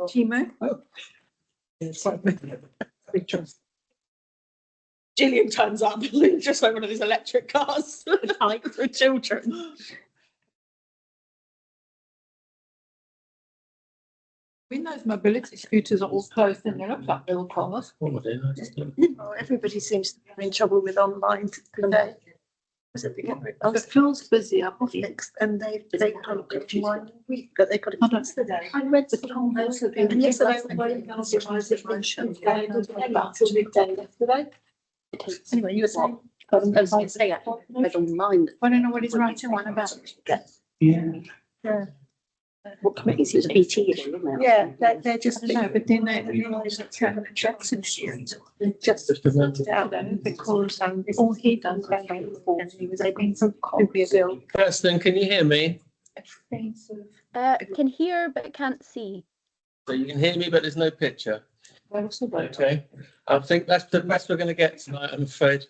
Timo? Oh. It's quite big choice. Gillian turns up, just like one of these electric cars, like for children. When those mobility scooters are all closed and they look like little cars. Oh, everybody seems to be in trouble with online today. It feels busy up here. And they've got a good one week, but they've got I it don't- yesterday. I read the Tom House of And yesterday, Anyway, you were saying. I was going to say, I read online. I don't know what he's writing one about. Yeah. What committees? It was a BT, wasn't it? Yeah, they're just. I don't know, but then they realise that Kevin Jackson students, they just sorted out then because all he does and he was able to be a bill. Kirsten, can you hear me? Can hear but can't see. So you can hear me, but there's no picture. Okay. I think that's the best we're going to get tonight, I'm afraid.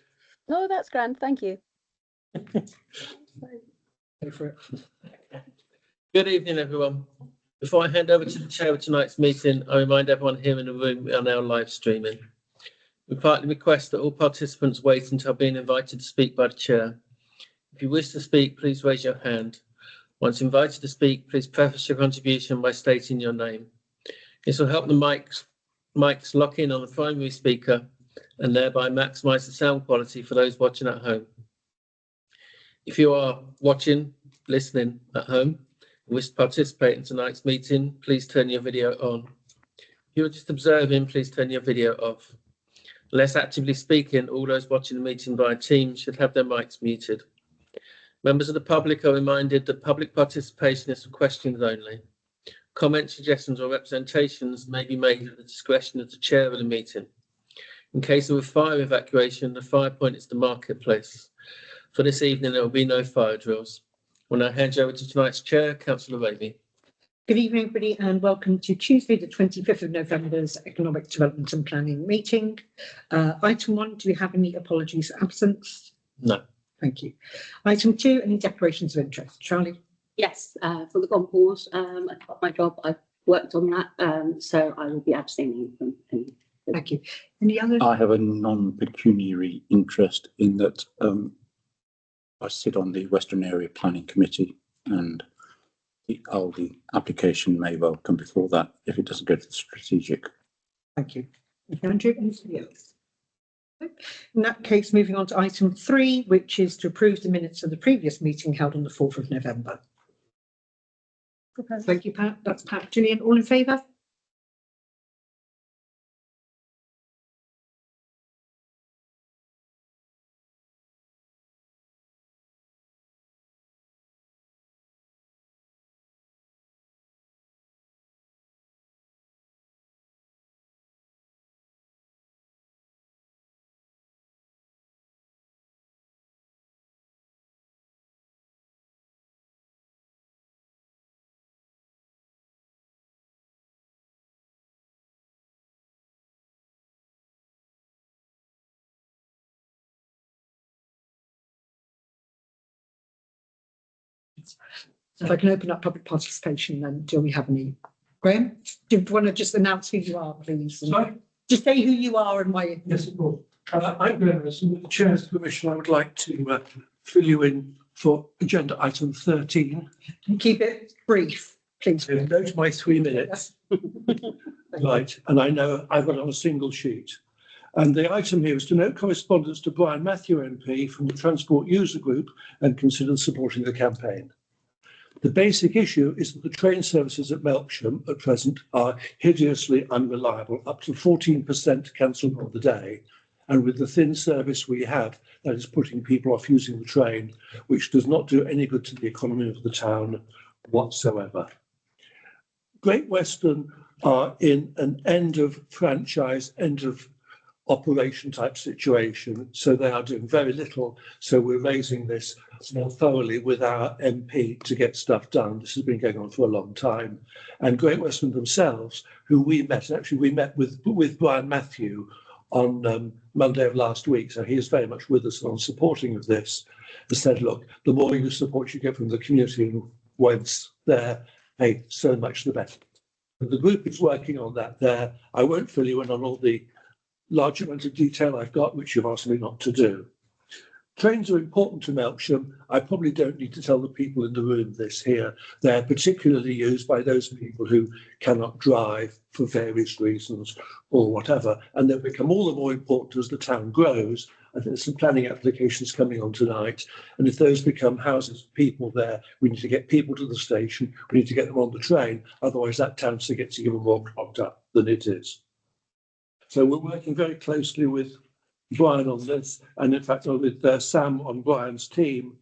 No, that's grand. Thank you. Go for it. Good evening, everyone. Before I hand over to the chair of tonight's meeting, I remind everyone here in the room we are now live streaming. We politely request that all participants wait until being invited to speak by the chair. If you wish to speak, please raise your hand. Once invited to speak, please preface your contribution by stating your name. This will help the mics lock in on the primary speaker and thereby maximise the sound quality for those watching at home. If you are watching, listening at home, and wish to participate in tonight's meeting, please turn your video on. If you are just observing, please turn your video off. Unless actively speaking, all those watching the meeting via Teams should have their mics muted. Members of the public are reminded that public participation is for questions only. Comments, suggestions or representations may be made at the discretion of the chair of the meeting. In case of a fire evacuation, the fire point is the marketplace. For this evening, there will be no fire drills. We'll now hand you over to tonight's chair, Councillor Raby. Good evening, everybody, and welcome to Tuesday, the 25th of November's Economic Development and Planning meeting. Item 1, do we have any apologies for absence? No. Thank you. Item 2, any declarations of interest? Charlie? Yes, for the gone pause, I've got my job, I've worked on that, so I will be abstaining from any. Thank you. Any others? I have a non-pecuniary interest in that I sit on the Western Area Planning Committee, and the Aldi application may well come before that if it doesn't go to the strategic. Thank you. Andrew, anybody else? In that case, moving on to item 3, which is to approve the minutes of the previous meeting held on the 4th of November. Thank you, Pat. That's Pat. Gillian, all in favour? So if I can open up public participation, then do we have any? Graham, do you want to just announce who you are, please? Sorry? Just say who you are and why. Yes, of course. I'm Graham Harrison. With the Chair's permission, I would like to fill you in for agenda item 13. Keep it brief, please. So go to my 3 minutes. Right, and I know I've got it on a single sheet. And the item here is to note correspondence to Brian Matthew MP from the Transport User Group and consider supporting the campaign. The basic issue is that the train services at Melksham at present are hideously unreliable, up to 14% cancelled on the day. And with the thin service we have, that is putting people off using the train, which does not do any good to the economy of the town whatsoever. Great Western are in an end of franchise, end of operation type situation, so they are doing very little. So we're raising this more thoroughly with our MP to get stuff done. This has been going on for a long time. And Great Western themselves, who we met, actually we met with Brian Matthew on Monday of last week, so he is very much with us on supporting of this, has said, look, the more support you get from the community and once there, hey, so much the better. The group is working on that there. I won't fill you in on all the large amount of detail I've got, which you've asked me not to do. Trains are important to Melksham. I probably don't need to tell the people in the room this here. They're particularly used by those people who cannot drive for various reasons or whatever, and they'll become all the more important as the town grows. I think there's some planning applications coming on tonight, and if those become houses of people there, we need to get people to the station, we need to get them on the train, otherwise that town gets even more clogged up than it is. So we're working very closely with Brian on this, and in fact with Sam on Brian's team.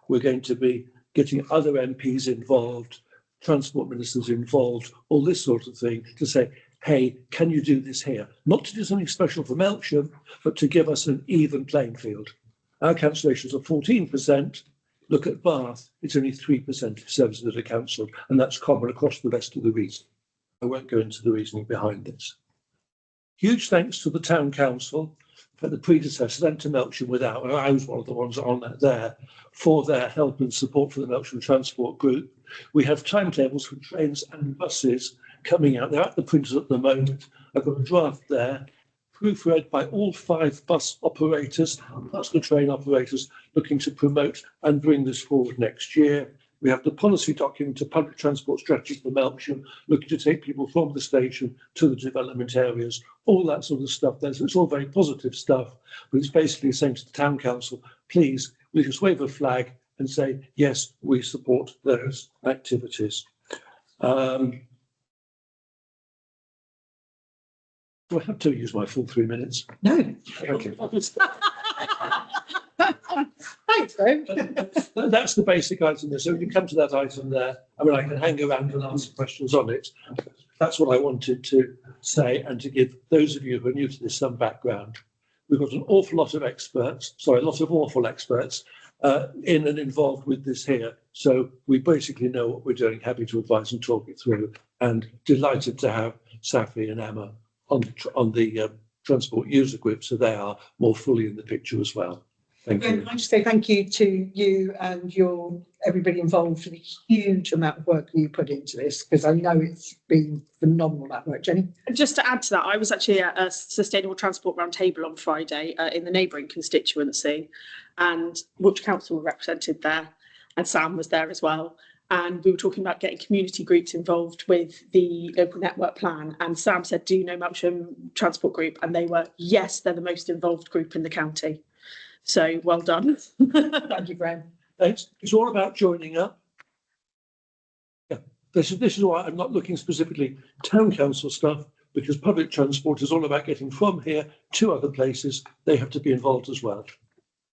We're going to be getting other MPs involved, transport ministers involved, all this sort of thing, to say, hey, can you do this here? Not to do something special for Melksham, but to give us an even playing field. Our cancellations are 14%. Look at Bath, it's only 3% of services that are cancelled, and that's common across the rest of the region. I won't go into the reasoning behind this. Huge thanks to the town council for the predecessors and to Melksham Without, and I was one of the ones on that there, for their help and support for the Melksham Transport Group. We have timetables for trains and buses coming out. They're at the printers at the moment. I've got a draft there, proofread by all 5 bus operators, plus the train operators, looking to promote and bring this forward next year. We have the policy document, a public transport strategy for Melksham, looking to take people from the station to the development areas, all that sort of stuff there. So it's all very positive stuff, but it's basically saying to the town council, please, we just wave a flag and say, yes, we support those activities. Do I have to use my full 3 minutes? No. Okay. Thanks, Graham. That's the basic item there. So when you come to that item there, I mean, I can hang around and answer questions on it. That's what I wanted to say, and to give those of you who are new to this some background. We've got an awful lot of experts, sorry, a lot of awful experts in and involved with this here. So we basically know what we're doing, happy to advise and talk it through, and delighted to have Safi and Emma on the transport user group, so they are more fully in the picture as well. Thank you. I just say thank you to you and everybody involved for the huge amount of work you put into this, because I know it's been phenomenal that work. Jenny? Just to add to that, I was actually at a Sustainable Transport Roundtable on Friday in the neighbouring constituency, and Wiltshire Council were represented there, and Sam was there as well. And we were talking about getting community groups involved with the local network plan. And Sam said, do you know Melksham Transport Group? And they were, yes, they're the most involved group in the county. So well done. Thank you, Graham. Thanks. It's all about joining up. Yeah, this is why I'm not looking specifically town council stuff, because public transport is all about getting from here to other places. They have to be involved as well.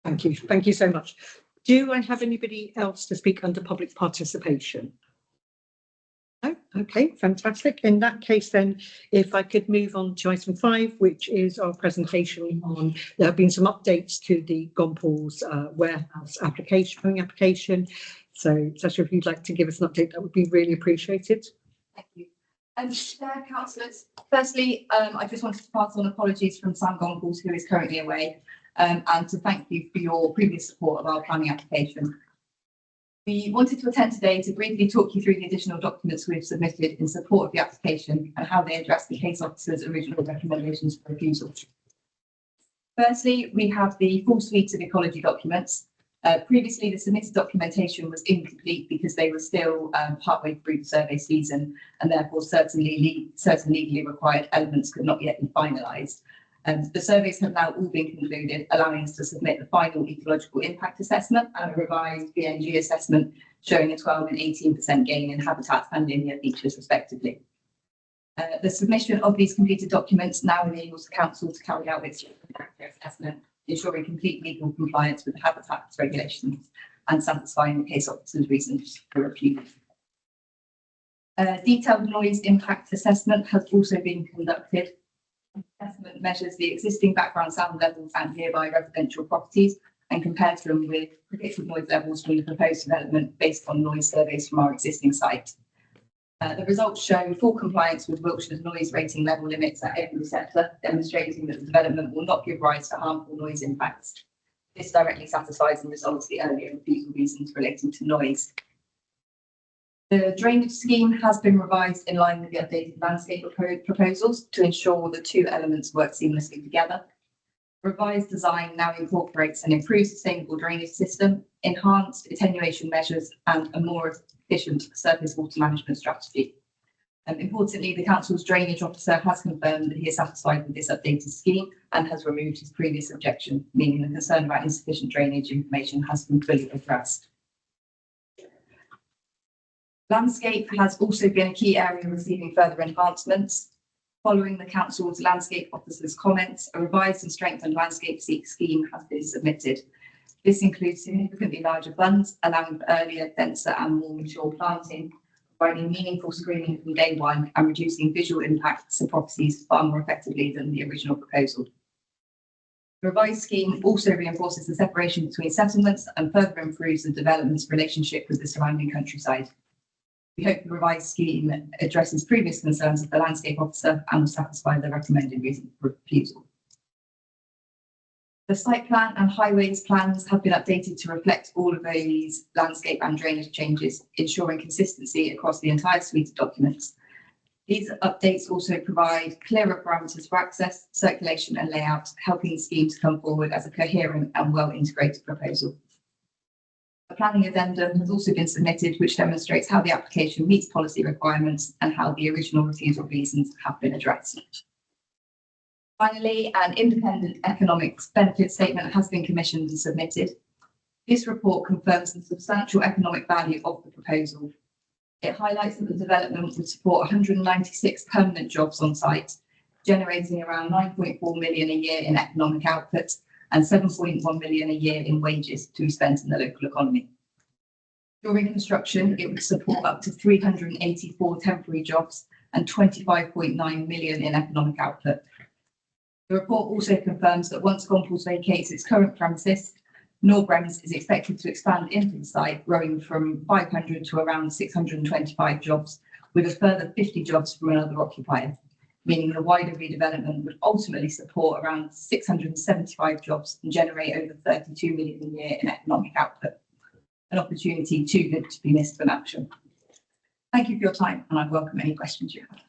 Thank you. Thank you so much. Do I have anybody else to speak under public participation? No? Okay, fantastic. In that case, then, if I could move on to item 5, which is our presentation on, there have been some updates to the Gompools warehouse application. So, Sasha, if you'd like to give us an update, that would be really appreciated. Thank you. Chair, councillors, firstly, I just wanted to pass on apologies from Sam Gompools, who is currently away, and to thank you for your previous support of our planning application. We wanted to attend today to briefly talk you through the additional documents we've submitted in support of the application and how they address the case officer's original recommendations for refusal. Firstly, we have the full suite of ecology documents. Previously, the submitted documentation was incomplete because they were still partway through the survey season, and therefore certain legally required elements could not yet be finalised. The surveys have now all been concluded, allowing us to submit the final ecological impact assessment and a revised BNG assessment showing a 12% and 18% gain in habitat and linear features respectively. The submission of these completed documents now enables the council to carry out its assessment, ensuring complete legal compliance with the habitat regulations and satisfying the case officer's reasons for refusal. Detailed noise impact assessment has also been conducted. Assessment measures the existing background sound levels and nearby residential properties and compares them with predicted noise levels from the proposed development based on noise surveys from our existing site. The results show full compliance with Wiltshire's noise rating level limits at every sector, demonstrating that the development will not give rise to harmful noise impacts. This directly satisfies and resolves the earlier refusal reasons relating to noise. The drainage scheme has been revised in line with the updated landscape proposals to ensure the two elements work seamlessly together. Revised design now incorporates an improved sustainable drainage system, enhanced attenuation measures, and a more efficient surface water management strategy. Importantly, the council's drainage officer has confirmed that he is satisfied with this updated scheme and has removed his previous objection, meaning the concern about insufficient drainage information has been fully addressed. Landscape has also been a key area receiving further enhancements. Following the council's landscape officer's comments, a revised and strengthened landscape scheme has been submitted. This includes significantly larger funds, allowing for earlier, denser and more mature planting, providing meaningful screening from day one and reducing visual impacts of properties far more effectively than the original proposal. The revised scheme also reinforces the separation between settlements and further improves the development's relationship with the surrounding countryside. We hope the revised scheme addresses previous concerns of the landscape officer and will satisfy the recommended reason for refusal. The site plan and highways plans have been updated to reflect all of these landscape and drainage changes, ensuring consistency across the entire suite of documents. These updates also provide clearer parameters for access, circulation and layout, helping the scheme to come forward as a coherent and well-integrated proposal. A planning addendum has also been submitted, which demonstrates how the application meets policy requirements and how the original refusal reasons have been addressed. Finally, an independent economic benefit statement has been commissioned and submitted. This report confirms the substantial economic value of the proposal. It highlights that the development would support 196 permanent jobs on site, generating around 9.4 million a year in economic output and 7.1 million a year in wages to be spent in the local economy. During construction, it would support up to 384 temporary jobs and 25.9 million in economic output. The report also confirms that once Gompools vacates its current premises, Knorr-Bremse is expected to expand into the site, growing from 500 to around 625 jobs, with a further 50 jobs from another occupier, meaning the wider redevelopment would ultimately support around 675 jobs and generate over 32 million a year in economic output. An opportunity too good to be missed for Napsham. Thank you for your time, and I welcome any questions you have.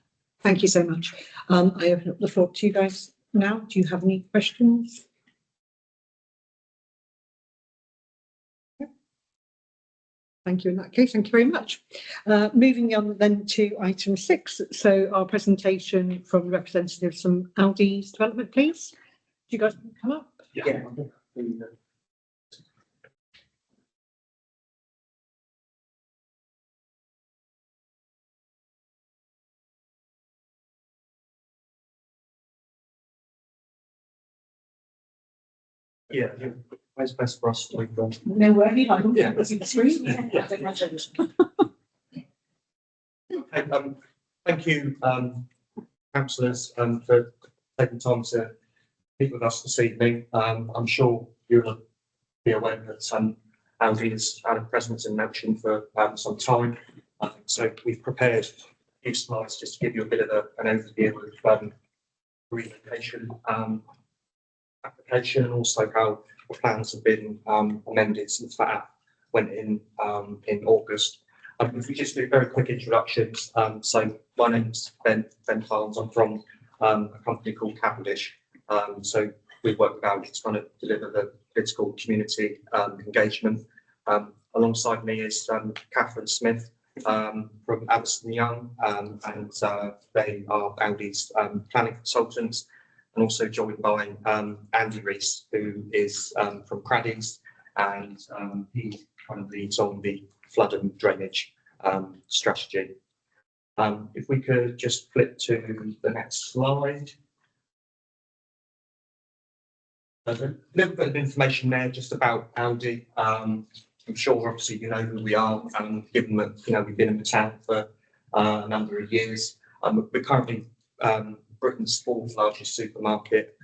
Thank you so much. I open up the floor to you guys now. Do you have any questions? Thank you in that case. Thank you very much. Moving on then to item 6. So our presentation from representatives from Aldi's development, please. Do you guys come up? Yeah. Yeah, where's best for us to leave them? No, wherever you like. Yeah. Okay, thank you, councillors, for taking time to meet with us this evening. I'm sure you'll be aware that Aldi has had a presence in Napsham for some time. So we've prepared a few slides just to give you a bit of an overview of relocation application, and also how the plans have been amended since that went in August. If we just do very quick introductions. So my name's Ben Farnes. I'm from a company called Cavendish. So we work with Aldi to kind of deliver the political community engagement. Alongside me is Catherine Smith from Addison Young, and they are Aldi's planning consultants. And also joined by Andy Rees, who is from Craddy's, and he kind of leads on the flood and drainage strategy. If we could just flip to the next slide. A little bit of information there just about Aldi. I'm sure obviously you know who we are, given that we've been in the town for a number of years. We're currently Britain's 4th largest supermarket.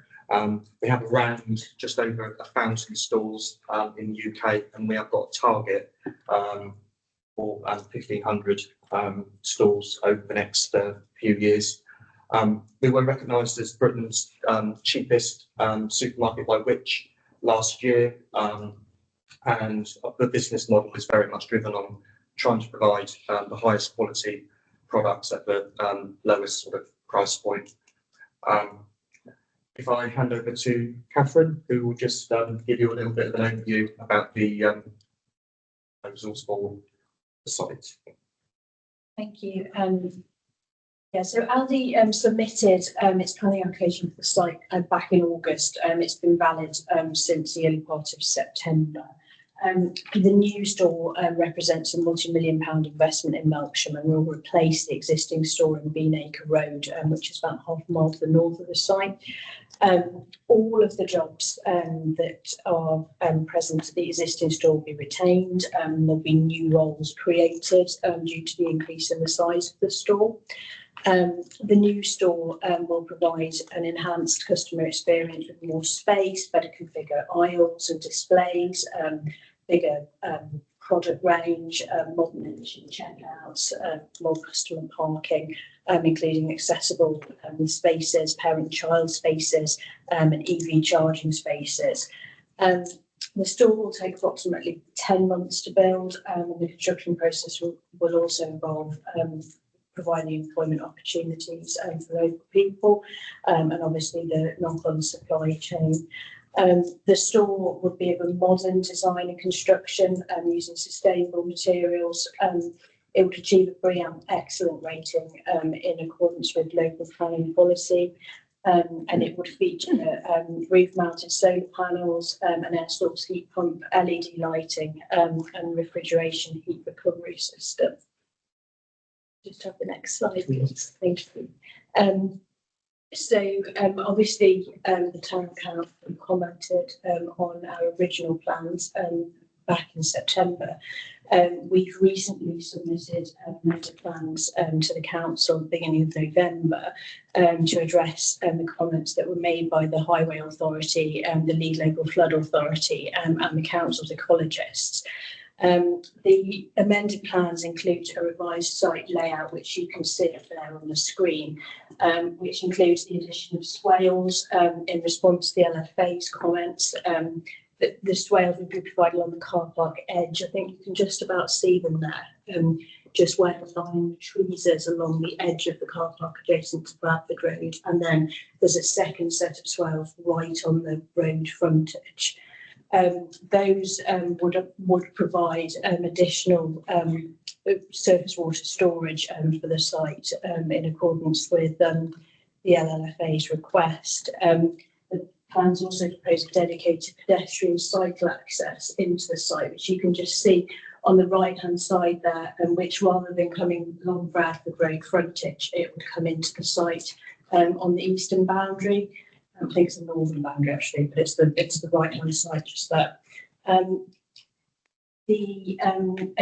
We have around just over 1,000 stores in the UK, and we have got a target for 1,500 stores over the next few years. We were recognised as Britain's cheapest supermarket by Which last year, and the business model is very much driven on trying to provide the highest quality products at the lowest sort of price point. If I hand over to Catherine, who will just give you a little bit of an overview about the proposals for the site. Thank you. Yeah, so Aldi submitted its planning application for the site back in August. It's been valid since the early part of September. The new store represents a multi-million-pound investment in Melksham and will replace the existing store in Beanacre Road, which is about half a mile to the north of the site. All of the jobs that are present at the existing store will be retained. There'll be new roles created due to the increase in the size of the store. The new store will provide an enhanced customer experience with more space, better configured aisles and displays, bigger product range, modern efficient checkouts, more customer parking, including accessible spaces, parent-child spaces, and EV charging spaces. The store will take approximately 10 months to build, and the construction process will also involve providing employment opportunities for local people, and obviously the knock-on supply chain. The store would be of a modern design and construction using sustainable materials. It would achieve a BREEAM excellent rating in accordance with local planning policy, and it would feature roof-mounted solar panels, an air source heat pump, LED lighting, and refrigeration heat recovery system. Just have the next slide, please. Thank you. Obviously, the town council commented on our original plans back in September. We've recently submitted meta plans to the council at the beginning of November to address the comments that were made by the Highway Authority, the Lead Local Flood Authority, and the council's ecologists. The amended plans include a revised site layout, which you can see up there on the screen, which includes the addition of swales in response to the LFA's comments. The swales will be provided on the car park edge. I think you can just about see them there, just where the line of trees is along the edge of the car park adjacent to Bradford Road. And then there's a second set of swales right on the road frontage. Those would provide additional surface water storage for the site in accordance with the LLFA's request. The plans also propose dedicated pedestrian cycle access into the site, which you can just see on the right-hand side there, which rather than coming along Bradford Road frontage, it would come into the site on the eastern boundary. I think it's the northern boundary actually, but it's the right-hand side just there. A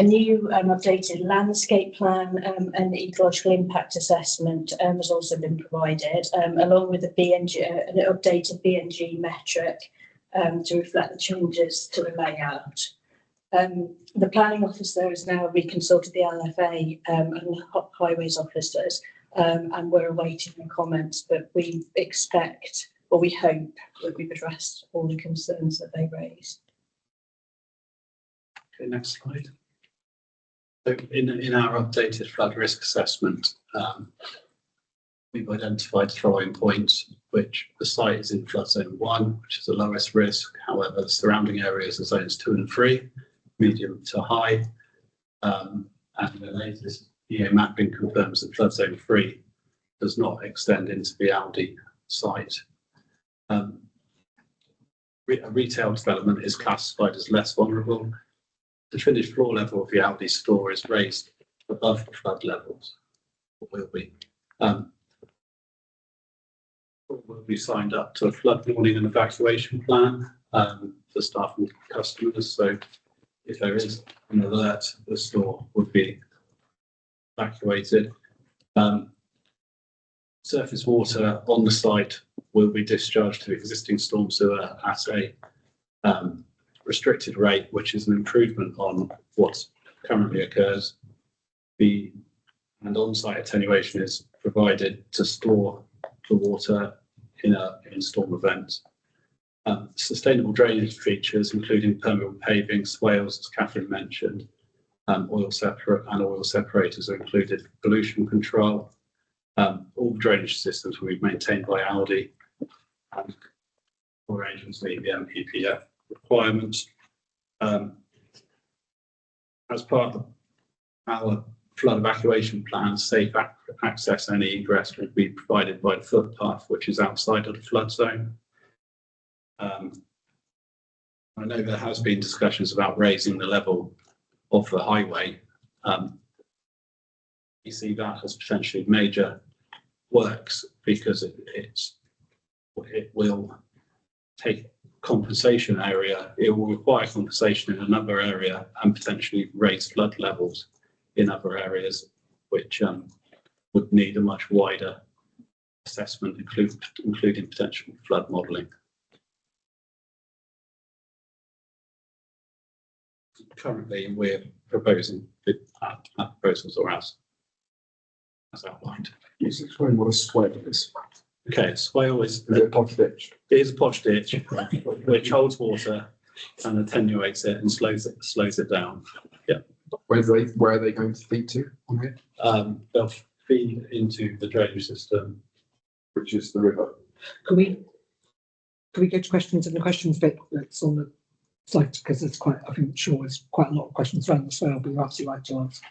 new updated landscape plan and the ecological impact assessment has also been provided, along with an updated BNG metric to reflect the changes to the layout. The planning officer has now reconsulted the LFA and the highways officers, and we're awaiting the comments, but we expect, or we hope, that we've addressed all the concerns that they raised. Okay, next slide. So in our updated flood risk assessment, we've identified throwing points, which the site is in flood zone 1, which is the lowest risk. However, the surrounding areas are zones 2 and 3, medium to high. And the latest EA mapping confirms that flood zone 3 does not extend into the Aldi site. A retail development is classified as less vulnerable. The finished floor level of the Aldi store is raised above the flood levels. Will be signed up to a flood warning and evacuation plan for staff and customers. So if there is an alert, the store would be evacuated. Surface water on the site will be discharged to existing storm sewer at a restricted rate, which is an improvement on what currently occurs. And on-site attenuation is provided to store the water in storm events. Sustainable drainage features, including permeable paving, swales, as Catherine mentioned, oil separators are included, pollution control. All drainage systems will be maintained by Aldi and all agents meet the MPPF requirements. As part of our flood evacuation plan, safe access and egress will be provided by the footpath, which is outside of the flood zone. I know there has been discussions about raising the level of the highway. You see that as potentially major works because it will take compensation area, it will require compensation in another area and potentially raise flood levels in other areas, which would need a much wider assessment, including potential flood modelling. Currently, we're proposing our proposals are as outlined. Can you explain what a swale is? Okay, a swale is it a posh ditch? It is a posh ditch which holds water and attenuates it and slows it down. Yeah. Where are they going to feed to on here? They'll feed into the drainage system, which is the river. Can we go to questions in the questions bit that's on the slide, because there's quite, I think, sure there's quite a lot of questions around the swale, but you're absolutely right to answer.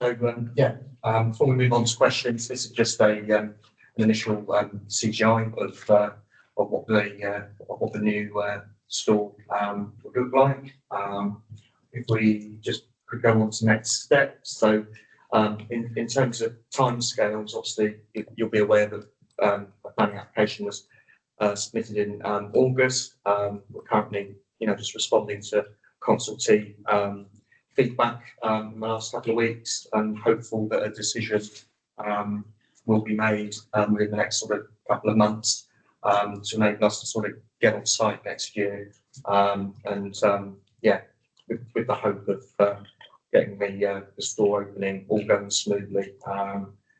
So before we move on to questions, this is just an initial CGI of what the new store would look like. If we just could go on to next steps. So in terms of timescales, obviously you'll be aware that a planning application was submitted in August. We're currently, just responding to consultee feedback in the last couple of weeks, and hopeful that a decision will be made within the next sort of couple of months to enable us to sort of get on site next year. With the hope of getting the store opening all going smoothly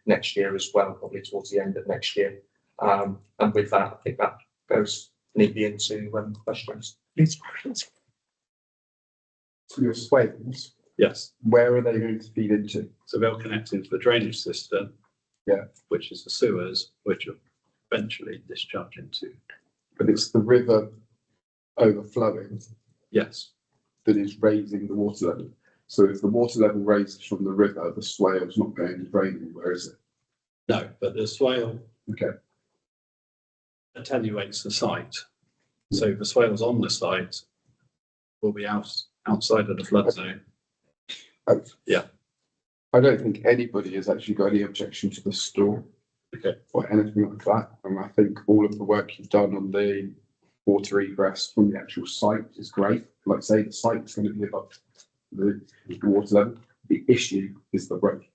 next year as well, probably towards the end of next year. And with that, I think that goes neatly into questions. Please. So your swales, yes. Where are they going to feed into? So they'll connect into the drainage system, which is the sewers, which will eventually discharge into. But it's the river overflowing. Yes. That is raising the water level. So if the water level raises from the river, the swale's not going to drain anywhere, is it? No, but the swale attenuates the site. So the swales on the site will be outside of the flood zone. Yeah. I don't think anybody has actually got any objection to the store or anything like that. And I think all of the work you've done on the water egress from the actual site is great. Like I say, the site is going to be above the water level. The issue is the road.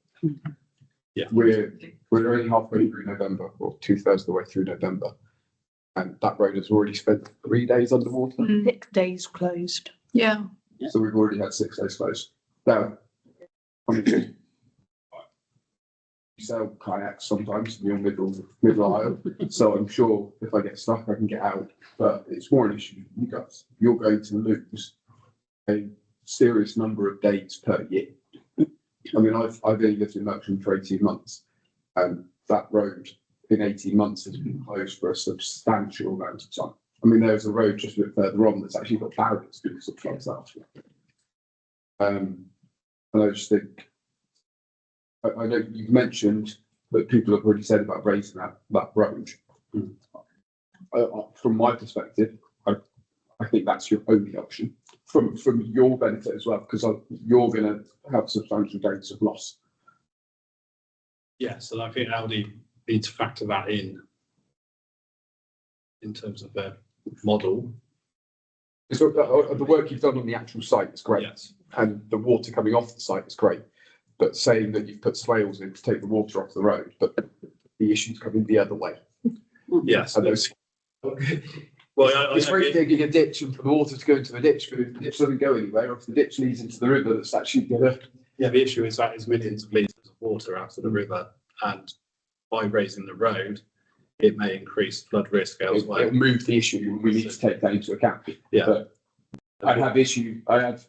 Yeah. We're only halfway through November, or 2/3 of the way through November. And that road has already spent 3 days underwater. 6 days closed. Yeah. So we've already had 6 days closed. Now, I mean, you sell kayaks sometimes in your middle aisle. So I'm sure if I get stuck, I can get out. But it's more an issue for you guys. You're going to lose a serious number of days per year. I mean, I've only lived in Melksham for 18 months, and that road in 18 months has been closed for a substantial amount of time. I mean, there's a road just a bit further on that's actually got barriers because of floods out. And I just think, I know you've mentioned that people have already said about raising that road. From my perspective, I think that's your only option from your benefit as well, because you're going to have substantial days of loss. Yes, and I think Aldi need to factor that in terms of their model. So the work you've done on the actual site is great, yes. And the water coming off the site is great. But saying that you've put swales in to take the water off the road, but the issue's coming the other way. Yes. And those, well, it's very digging a ditch and for the water to go into the ditch, but if the ditch doesn't go anywhere, or if the ditch leads into the river, that's actually gonna. Yeah, the issue is that is millions of litres of water out of the river, and by raising the road, it may increase flood risk elsewhere. It'll move the issue, and we need to take that into account. Yeah. But I had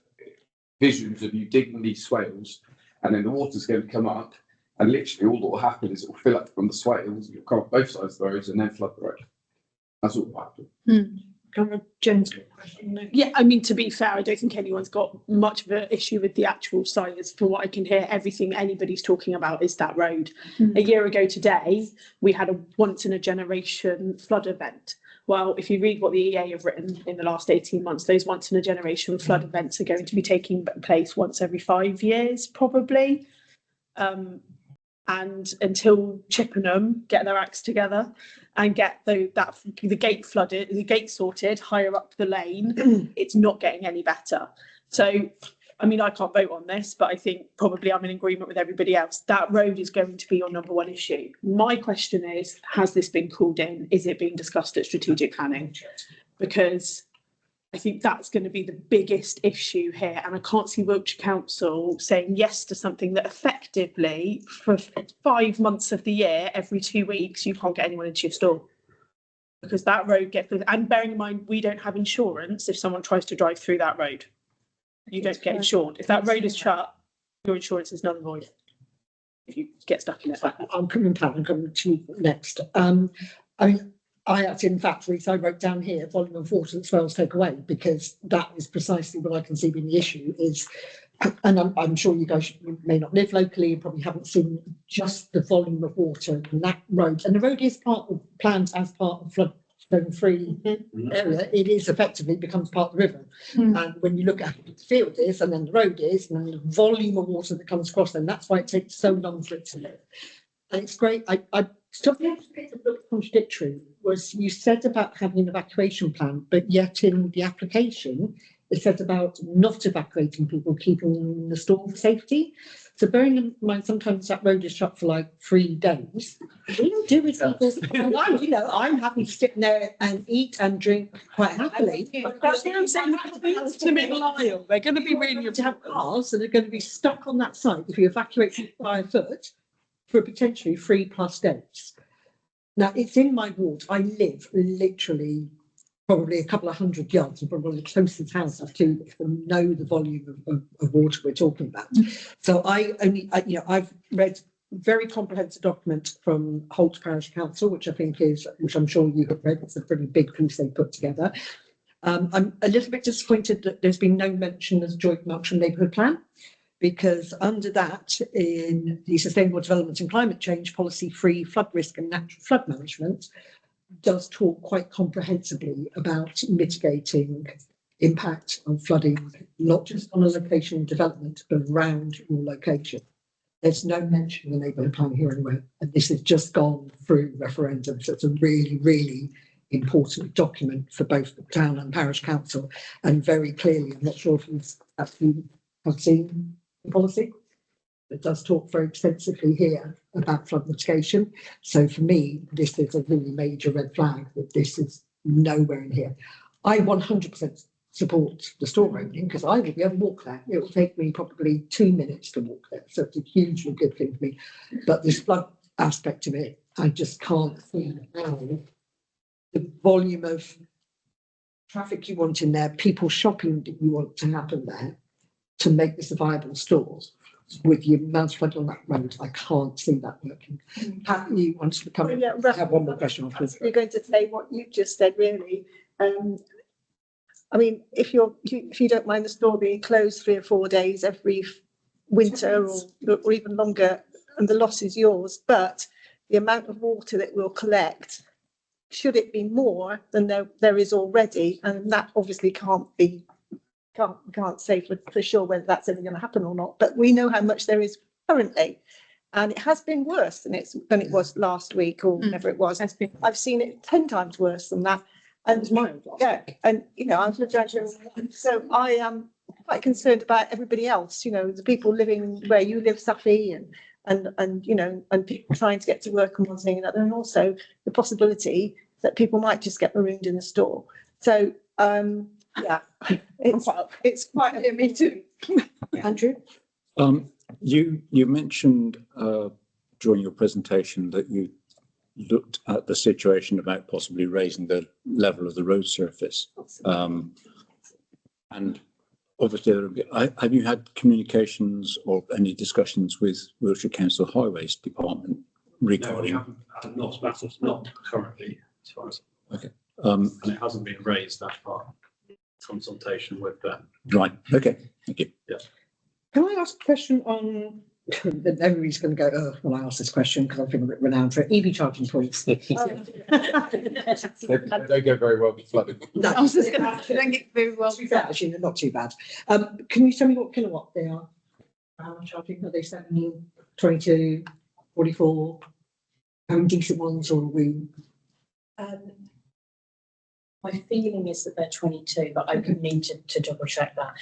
visions of you digging these swales and then the water's going to come up and literally all that will happen is it will fill up from the swales and you'll come up both sides of the roads and then flood the road. That's all that happened. Jen's Yeah, I mean, to be fair, I don't think anyone's got much of an issue with the actual site. As for what I can hear, everything anybody's talking about is that road. A year ago today, we had a once in a generation flood event. Well, if you read what the EA have written in the last 18 months, those once in a generation flood events are going to be taking place once every 5 years, probably. And until Chippenham get their acts together and get the gate flooded, the gate sorted higher up the lane, it's not getting any better. So, I mean, I can't vote on this, but I think probably I'm in agreement with everybody else. That road is going to be your number one issue. My question is, has this been called in? Is it being discussed at strategic planning? Because I think that's going to be the biggest issue here. And I can't see Wiltshire Council saying yes to something that effectively for 5 months of the year, every 2 weeks, you can't get anyone into your store. Because that road gets, and bearing in mind, we don't have insurance if someone tries to drive through that road. You don't get insured. If that road is shut, your insurance is null and void. If you get stuck in it. I'm coming to you next. I actually, in fact, I wrote down here volume of water that swells take away, because that is precisely what I can see being the issue is, and I'm sure you guys may not live locally and probably haven't seen just the volume of water in that road. And the road is planned as part of flood free area. It is effectively becomes part of the river. And when you look at how the field is and then the road is and then the volume of water that comes across, then that's why it takes so long for it to live. And it's great. Something else a bit contradictory was you said about having an evacuation plan, but yet in the application it said about not evacuating people, keeping them in the store for safety. So bearing in mind, sometimes that road is shut for like 3 days. We don't do it. I'm happy to sit there and eat and drink quite happily. But that's what I'm saying. To Middle Isle, they're going to be really to have cars that are going to be stuck on that site if you evacuate people by foot for potentially 3+ days. Now, it's in my ward. I live literally probably a couple of 100 yards from one of the closest houses to know the volume of water we're talking about. So I've read a very comprehensive document from Holt Parish Council, which I'm sure you have read. It's a pretty big piece they put together. I'm a little bit disappointed that there's been no mention of the Joint Melksham Neighbourhood Plan, because under that, in the Sustainable Development and Climate Change Policy, free flood risk and natural flood management does talk quite comprehensively about mitigating impact of flooding, not just on a location development, but around your location. There's no mention of the neighbourhood plan here anywhere, and this has just gone through referendum, so it's a really, really important document for both the town and parish council, and very clearly, I'm not sure if you've actually have seen the policy. It does talk very extensively here about flood mitigation. So for me, this is a really major red flag that this is nowhere in here. I 100% support the store opening because I will be able to walk there. It will take me probably 2 minutes to walk there. So it's a hugely good thing for me. But this flood aspect of it, I just can't see how the volume of traffic you want in there, people shopping that you want to happen there, to make this a viable store with the amount of flood on that road, I can't see that working. Pat, you wanted to come in? Yeah, I have one more question afterwards. You're going to say what you just said, really. I mean, if you don't mind the store being closed 3 or 4 days every winter or even longer, and the loss is yours, but the amount of water that we'll collect, should it be more than there is already, and that obviously can't say for sure whether that's ever going to happen or not, but we know how much there is currently, and it has been worse than it was last week or whenever it was. I've seen it 10 times worse than that, and and I'm so I am quite concerned about everybody else. The people living where you live, Safi, and people trying to get to work and one thing and another, and also the possibility that people might just get marooned in the store. So yeah, it's quite me too. Andrew, you mentioned during your presentation that you looked at the situation about possibly raising the level of the road surface. And obviously, have you had communications or any discussions with Wiltshire Council Highways Department regarding? No, not matters, not currently, as far as. Okay. And it hasn't been raised that far. Consultation with them. Right. Okay. Thank you. Yeah. Can I ask a question on, everybody's going to go, oh, when I ask this question, because I think I'm renowned for it, EV charging points. They don't go very well with flooding. No, I was just going to, don't get very well. to be fair, actually, they're not too bad. Can you tell me what kilowatt they are? How much charging? Are they 17, 22, 44? Decent ones, or are we? My feeling is that they're 22, but I would need to double check that.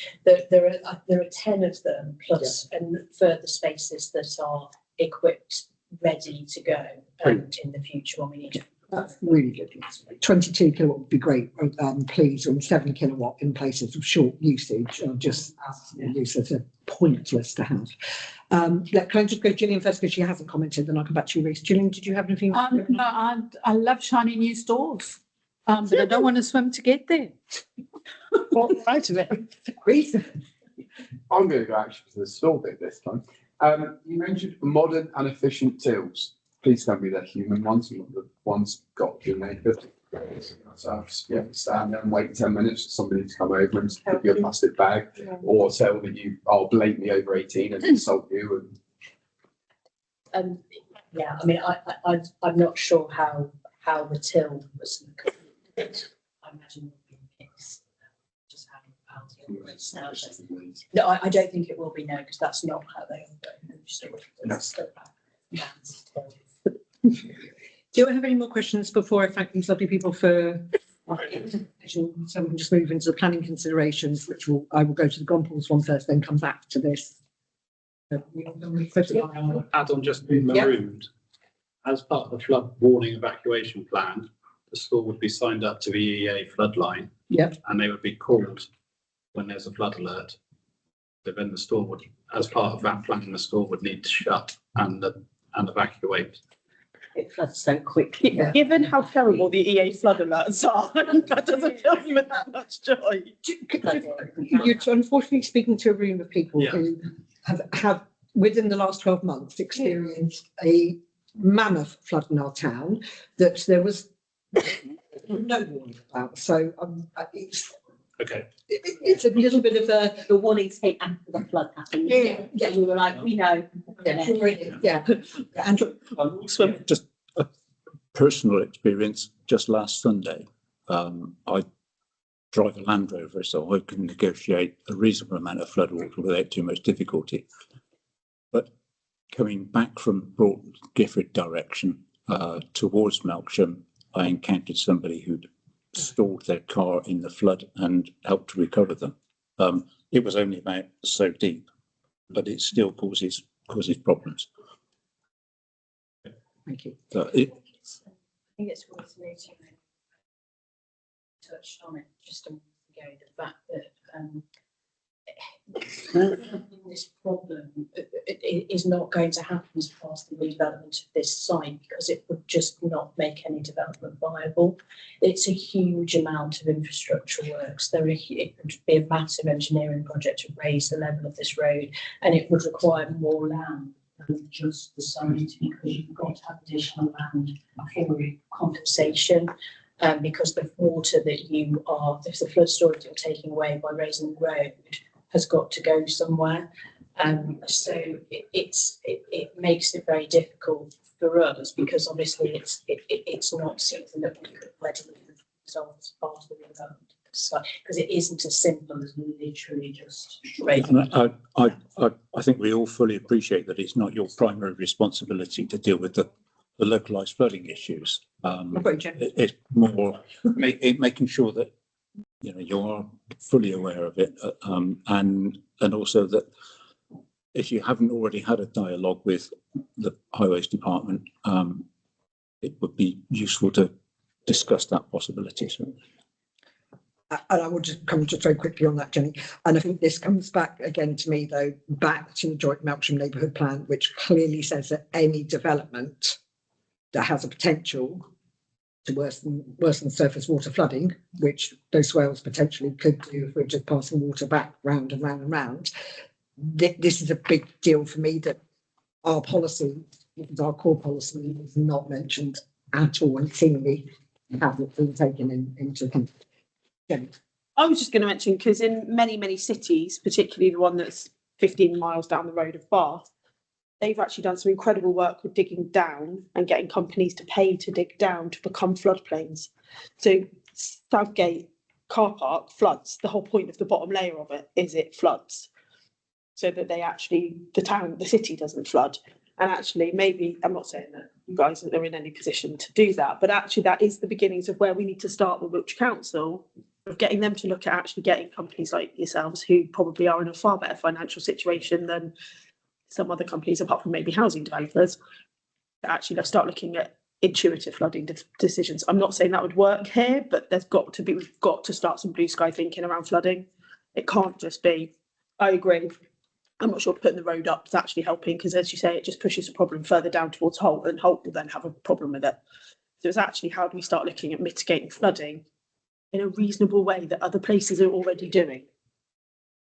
There are 10 of them plus and further spaces that are equipped, ready to go in the future when we need it. That's really good. 22 kilowatt would be great, please, and 7 kilowatt in places of short usage are just useless, pointless to have. Can I just go Gillian first because she hasn't commented, then I'll come back to you, Reece. Gillian, did you have anything? No, I love shiny new stores, but I don't want to swim to get there. Well, right of it. Reece? I'm going to go actually to the store bit this time. You mentioned modern and efficient tills. Please tell me they're human ones, not the ones got your naked. So yeah, stand there and wait 10 minutes for somebody to come over and give you a plastic bag, or tell that you are blatantly over 18 and insult you. And Yeah, I mean, I'm not sure how the till was. I imagine it would be mixed. Just how it operates now. No, I don't think it will be, no, because that's not how they operate. Do I have any more questions before I thank these lovely people for so we can just move into the planning considerations, which I will go to the Gompels one first, then come back to this. Add on just marooned. As part of the flood warning evacuation plan, the school would be signed up to the EEA floodline. Yep. And they would be called when there's a flood alert. So then the school would, as part of that plan, the school would need to shut and evacuate. It floods so quickly. Yeah. Given how terrible the EA flood alerts are, that doesn't fill me with that much joy. You're unfortunately speaking to a room of people who have within the last 12 months experienced a mammoth flood in our town that there was no warning about. So it's okay. It's a little bit of the warnings came after the flood happened. Yeah. We were like, we know. Yeah. Andrew, just a personal experience. Just last Sunday, I drive a Land Rover, so I can negotiate a reasonable amount of flood water without too much difficulty. But coming back from Broughton Gifford direction towards Melksham, I encountered somebody who'd stored their car in the flood and helped to recover them. It was only about so deep, but it still causes problems. Thank you. I think it's worth noting, touched on it just a moment ago, the fact that this problem is not going to happen as part of the redevelopment of this site because it would just not make any development viable. It's a huge amount of infrastructure works. It would be a massive engineering project to raise the level of this road, and it would require more land than just the site because you've got to have additional land for compensation. Because the water that if the flood storage you're taking away by raising the road has got to go somewhere. So it makes it very difficult for us because obviously it's not something that we could readily resolve as part of the development because it isn't as simple as literally just raising. I think we all fully appreciate that it's not your primary responsibility to deal with the localised flooding issues. It's more making sure that you are fully aware of it, and also that if you haven't already had a dialogue with the Highways Department, it would be useful to discuss that possibility. So. And I will just come just very quickly on that, Jenny. And I think this comes back again to me, though, back to the Joint Melksham Neighbourhood Plan, which clearly says that any development that has a potential to worsen surface water flooding, which those swales potentially could do if we're just passing water back round and round and round. This is a big deal for me that our policy, our core policy, is not mentioned at all and seemingly hasn't been taken into account. I was just going to mention, because in many cities, particularly the one that's 15 miles down the road of Bath, they've actually done some incredible work with digging down and getting companies to pay to dig down to become floodplains. So Southgate car park floods. The whole point of the bottom layer of it is it floods, so that they actually, the city doesn't flood. And actually, maybe, I'm not saying that you guys are in any position to do that, but actually that is the beginnings of where we need to start with Wiltshire Council, of getting them to look at actually getting companies like yourselves, who probably are in a far better financial situation than some other companies, apart from maybe housing developers, to actually start looking at intuitive flooding decisions. I'm not saying that would work here, but we've got to start some blue sky thinking around flooding. It can't just be, I agree, I'm not sure putting the road up is actually helping, because as you say, it just pushes the problem further down towards Holt, and Holt will then have a problem with it. So it's actually, how do we start looking at mitigating flooding in a reasonable way that other places are already doing?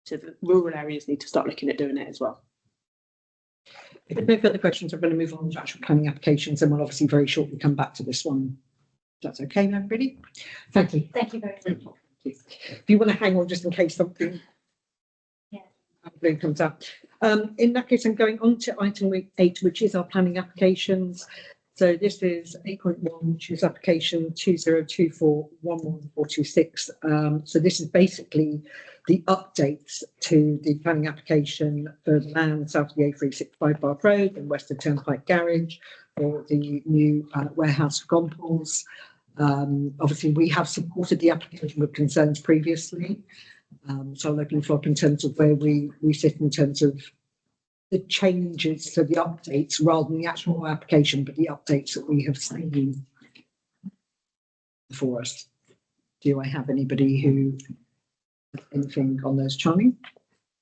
So the rural areas need to start looking at doing it as well. If there's no further questions, I'm going to move on to actual planning applications, and we'll obviously very shortly come back to this one. That's okay, everybody? Thank you. Thank you very much. If you want to hang on just in case something comes up. In that case, I'm going on to item 8, which is our planning applications. So this is 8.1, which is application 2024114426. So this is basically the updates to the planning application for the land south of the A365 Bath Road and west of Turnpike Garage for the new warehouse for Gompels. Obviously, we have supported the application with concerns previously. So I'm looking for in terms of where we sit in terms of the changes to the updates rather than the actual application, but the updates that we have seen for us. Do I have anybody who has anything on those, Charlie?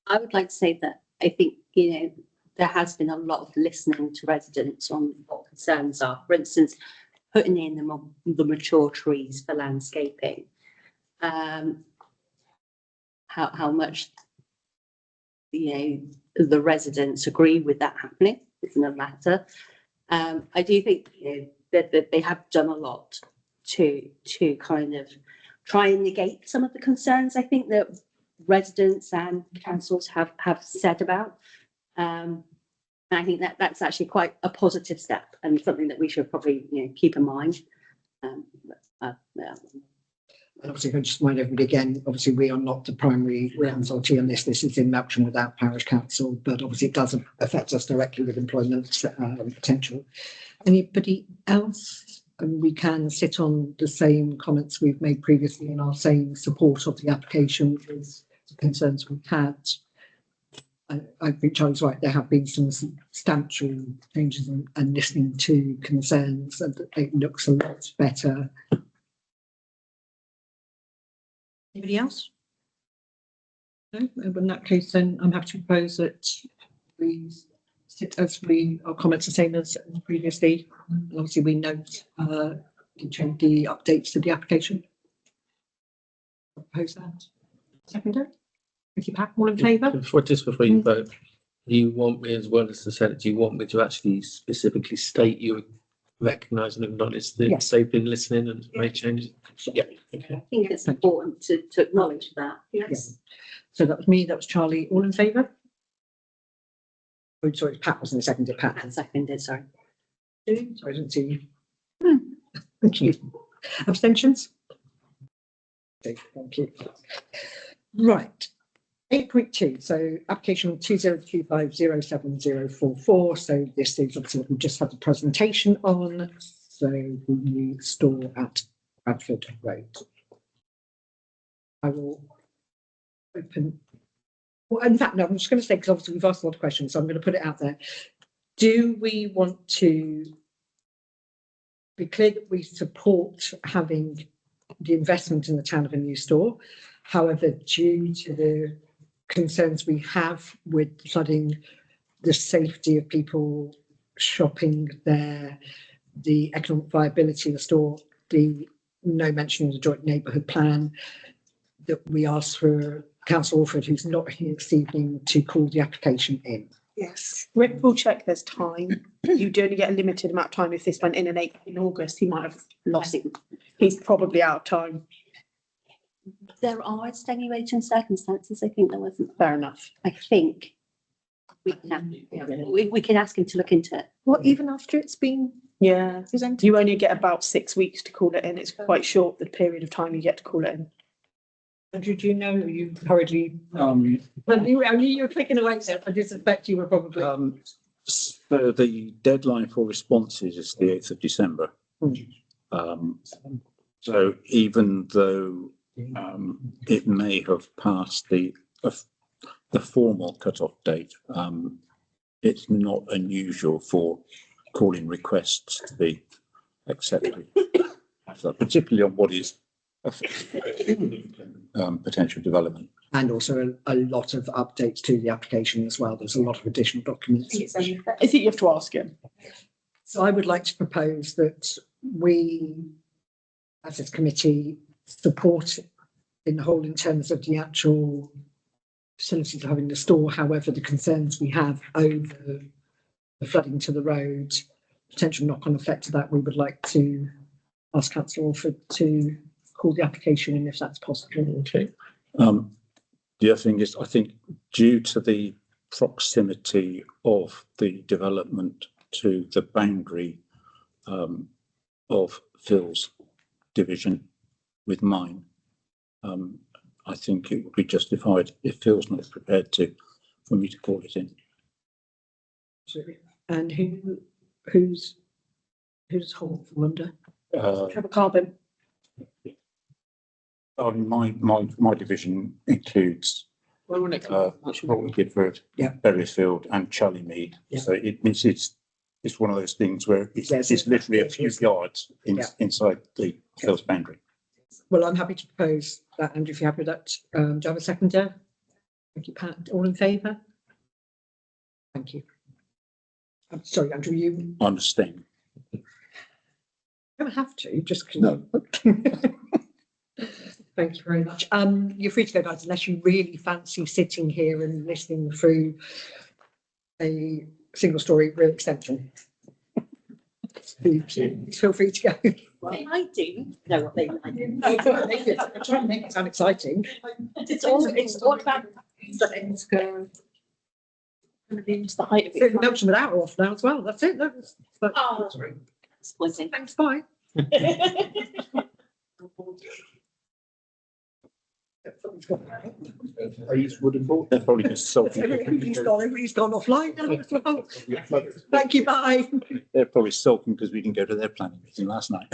I would like to say that I think, there has been a lot of listening to residents on what concerns are. For instance, putting in the mature trees for landscaping. How much the residents agree with that happening is another matter. I do think that they have done a lot to kind of try and negate some of the concerns I think that residents and councils have said about. And I think that's actually quite a positive step and something that we should probably keep in mind. And obviously, I just remind everybody again, obviously we are not the primary consultee on this. This is in Melksham without Parish Council, but obviously it does affect us directly with employment potential. Anybody else? And we can sit on the same comments we've made previously in our same support of the application with the concerns we've had. I think Charlie's right, there have been some substantial changes and listening to concerns, and it looks a lot better. Anybody else? No, in that case, then I'm happy to propose that we sit as our comments the same as previously. And obviously, we note the updates to the application. I'll propose that. Seconder? Thank you, Pat. All in favour? Before you vote, you want me, as well as the Senate, do you want me to actually specifically state you recognise and acknowledge that they've been listening and made changes? Yeah. Okay. I think it's important to acknowledge that. Yes. So that was me, that was Charlie. All in favour? Oh, sorry, Pat wasn't seconded. Pat seconded, sorry. Sorry, I didn't see you. Thank you. Abstentions? Okay, thank you. Right. 8.2, so application 2025070044. So this is obviously what we just had the presentation on. So the new store at Bradford Road. I will open. Well, in fact, no, I'm just going to say, because obviously we've asked a lot of questions, so I'm going to put it out there. Do we want to be clear that we support having the investment in the town of a new store? However, due to the concerns we have with flooding, the safety of people shopping there, the economic viability of the store the no mention of the joint neighbourhood plan, that we ask for Councillor Orford, who's not here this evening, to call the application in. Yes. Rick will check there's time. You do only get a limited amount of time. If this went in August, he might have lost it. He's probably out of time. There are extenuating circumstances. I think there wasn't. Fair enough. I think we can ask him to look into it. What, even after it's been Yeah. presented? You only get about 6 weeks to call it in. It's quite short, the period of time you get to call it in. Andrew, do you know, you hurriedly, I knew you were clicking away, so I did suspect you were probably. So the deadline for responses is the 8th of December. So even though it may have passed the formal cut-off date, it's not unusual for calling requests to be accepted. So particularly on what is potential development. And also a lot of updates to the application as well. There's a lot of additional documents. I think you have to ask him. So I would like to propose that we, as a committee, support in the whole in terms of the actual facilities of having the store. However, the concerns we have over the flooding to the road, potential knock-on effect of that, we would like to ask Councillor Orford to call the application in if that's possible. Okay. The other thing is, I think due to the proximity of the development to the boundary of Phil's division with mine, I think it would be justified if Phil's not prepared for me to call it in. And who's Hall fall under? Trevor Carbon. My division includes Bolton Gidford, Berriesfield, and Charlie Mead. Yeah. So it means it's one of those things where it's literally a few yards inside the Phil's boundary. Well, I'm happy to propose that, Andrew, if you're happy with that. Do I have a seconder? Thank you, Pat. All in favour? Thank you. I'm sorry, Andrew, you I'm abstaining. don't have to, just. No. Thank you very much. You're free to go, guys, unless you really fancy sitting here and listening through a single story real extension. Feel free to go. They might do. Know what they might do. I'm trying to make it sound exciting. It's all about. Let's go. It's the height of So it. the notion of an hour off now as well. That's it. Oh, disappointing. Thanks, bye. They're probably just sulking. Everybody's gone offline now as well. Thank you, bye. They're probably sulking because we didn't go to their planning meeting last night.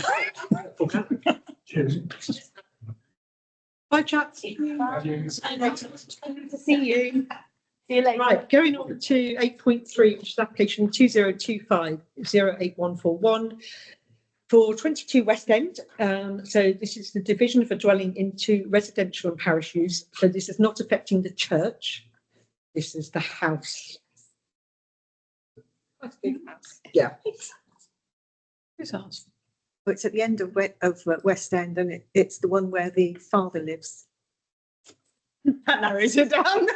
Bye, chaps. Nice to see you. See you later. Right, going on to 8.3, which is application 2025-08141 for 22 West End. So this is the division of a dwelling into residential and parish use. So this is not affecting the church. This is the house. Yeah. Who's ours? Well, it's at the end of West End, and it's the one where the father lives. That narrows it down.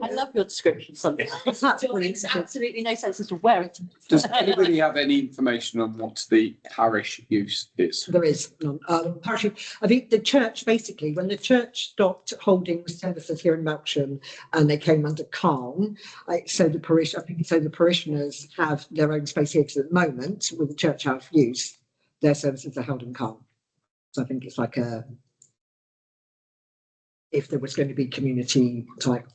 I love your description sometimes. It makes absolutely no sense as to where it is. Does anybody have any information on what the parish use is? There is none. Parish, I think the church, basically, when the church stopped holding services here in Melksham and they came under Calm, so the parishioners have their own space here, because at the moment, with the church out of use, their services are held in Calm. So I think it's like if there was going to be community type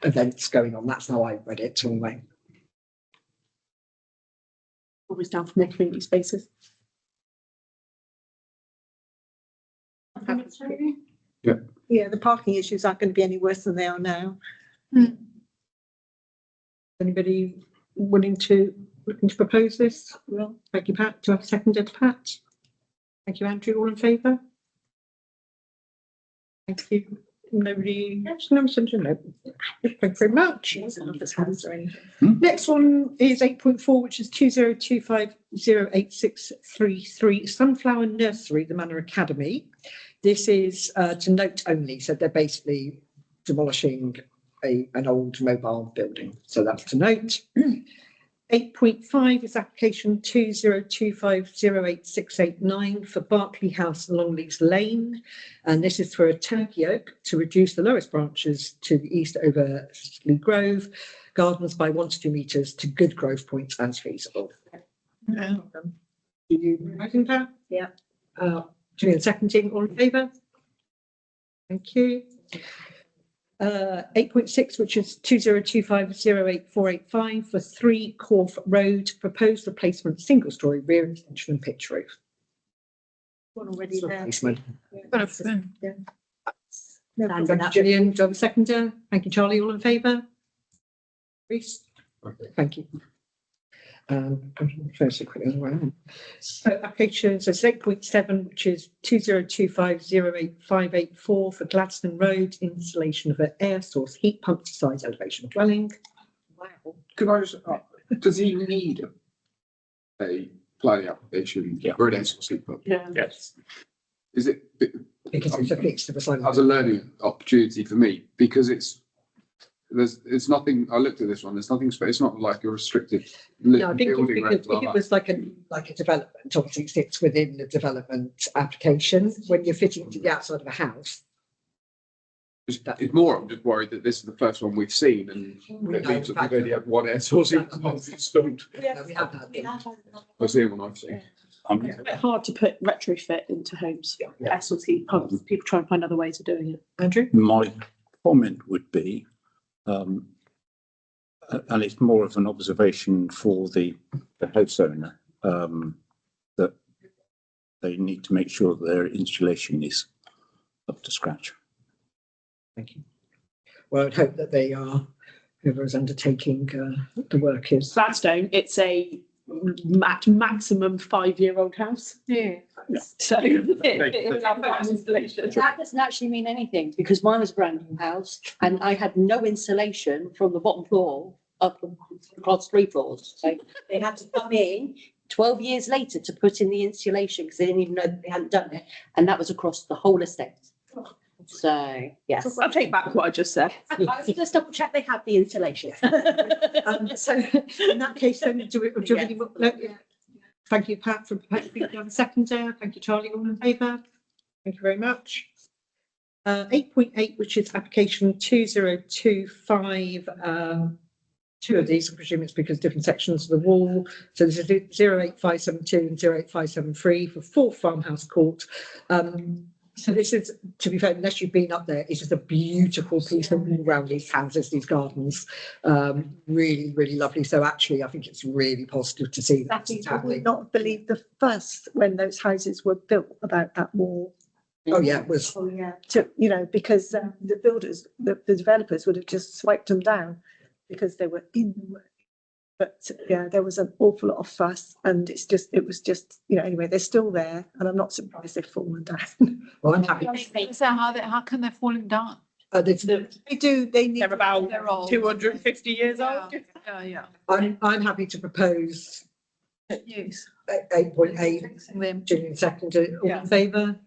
events going on, that's how I read it anyway. Always down for more community spaces. Yeah, the parking issues aren't going to be any worse than they are now. Anybody willing to propose this? Well, thank you, Pat. Do I have a seconder to Pat? Thank you, Andrew. All in favour? Thank you. Nobody, no. Thank you very much. Next one is 8.4, which is 20250863 Sunflower Nursery, the Manor Academy. This is to note only, so they're basically demolishing an old mobile building. So that's to note. 8.5 is application 2025086889 for Berkeley House, Longleys Lane. And this is for a turkey oak to reduce the lowest branches to the east over Lee Grove Gardens by 1 to 2 metres to good growth points as feasible. Yeah. Do you imagine that? Yeah. Julian seconding, all in favour? Thank you. 8.6, which is 2025084885 for 3 Corfe Road, proposed replacement single-storey rear extension and pitch roof. One already there. Replacement. Yeah. Thank you, Gillian. Do I have a seconder? Thank you, Charlie. All in favour? Reece? Thank you. First, quickly around. So application, so it's 8.7, which is 2025085884 for Gladstone Road, installation of an air source heat pump to side elevation dwelling. Wow. Could I just, does he need a planning application for an air source heat pump? Yeah. Yes. Is it? Because it's a fixed of a side. As a learning opportunity for me, because it's nothing. I looked at this one. There's nothing. It's not like a restricted No, I think building. if it was like a development, obviously it sits within the development application. When you're fitting to the outside of a house, It's more. I'm just worried that this is the first one we've seen, and it means that we've only had one air source heat pump installed. we have had them. That's the only one I've seen. It's a bit hard to put retrofit into homes. SLT pumps. People try and find other ways of doing it. Andrew? My comment would be, and it's more of an observation for the house owner, that they need to make sure that their installation is up to scratch. Thank you. Well, I'd hope that they are, whoever is undertaking the work is. Gladstone, it's a maximum 5-year-old house. Yeah. So it will have that installation. That doesn't actually mean anything because mine was a brand new house and I had no insulation from the bottom floor up across 3 floors. So they had to come in 12 years later to put in the insulation because they didn't even know they hadn't done it. And that was across the whole estate. So, yes. I'll take back what I just said. I was just double check they have the insulation. So in that case, then do we really? No, yeah. Thank you, Pat, for you have a seconder. Thank you, Charlie. All in favour? Thank you very much. 8.8, which is application 2025. 2 of these, I presume it's because different sections of the wall. So this is 08572 and 08573 for 4 Farmhouse Court. So this is, to be fair, unless you've been up there, it's just a beautiful piece of wall around these houses, these gardens. Really, really lovely. So actually, I think it's really positive to see that. I would not believe the fuss when those houses were built about that wall. Oh yeah, it was. Oh yeah. Because the builders, the developers would have just swiped them down because they were in the way. But yeah, there was an awful lot of fuss, and it was just, anyway, they're still there, and I'm not surprised they've fallen down. Well, I'm happy. So how can they're falling down? They need. They're about They're old. 250 years old. Yeah. I'm happy to propose Yes. 8.8. Julian seconded. All in favour?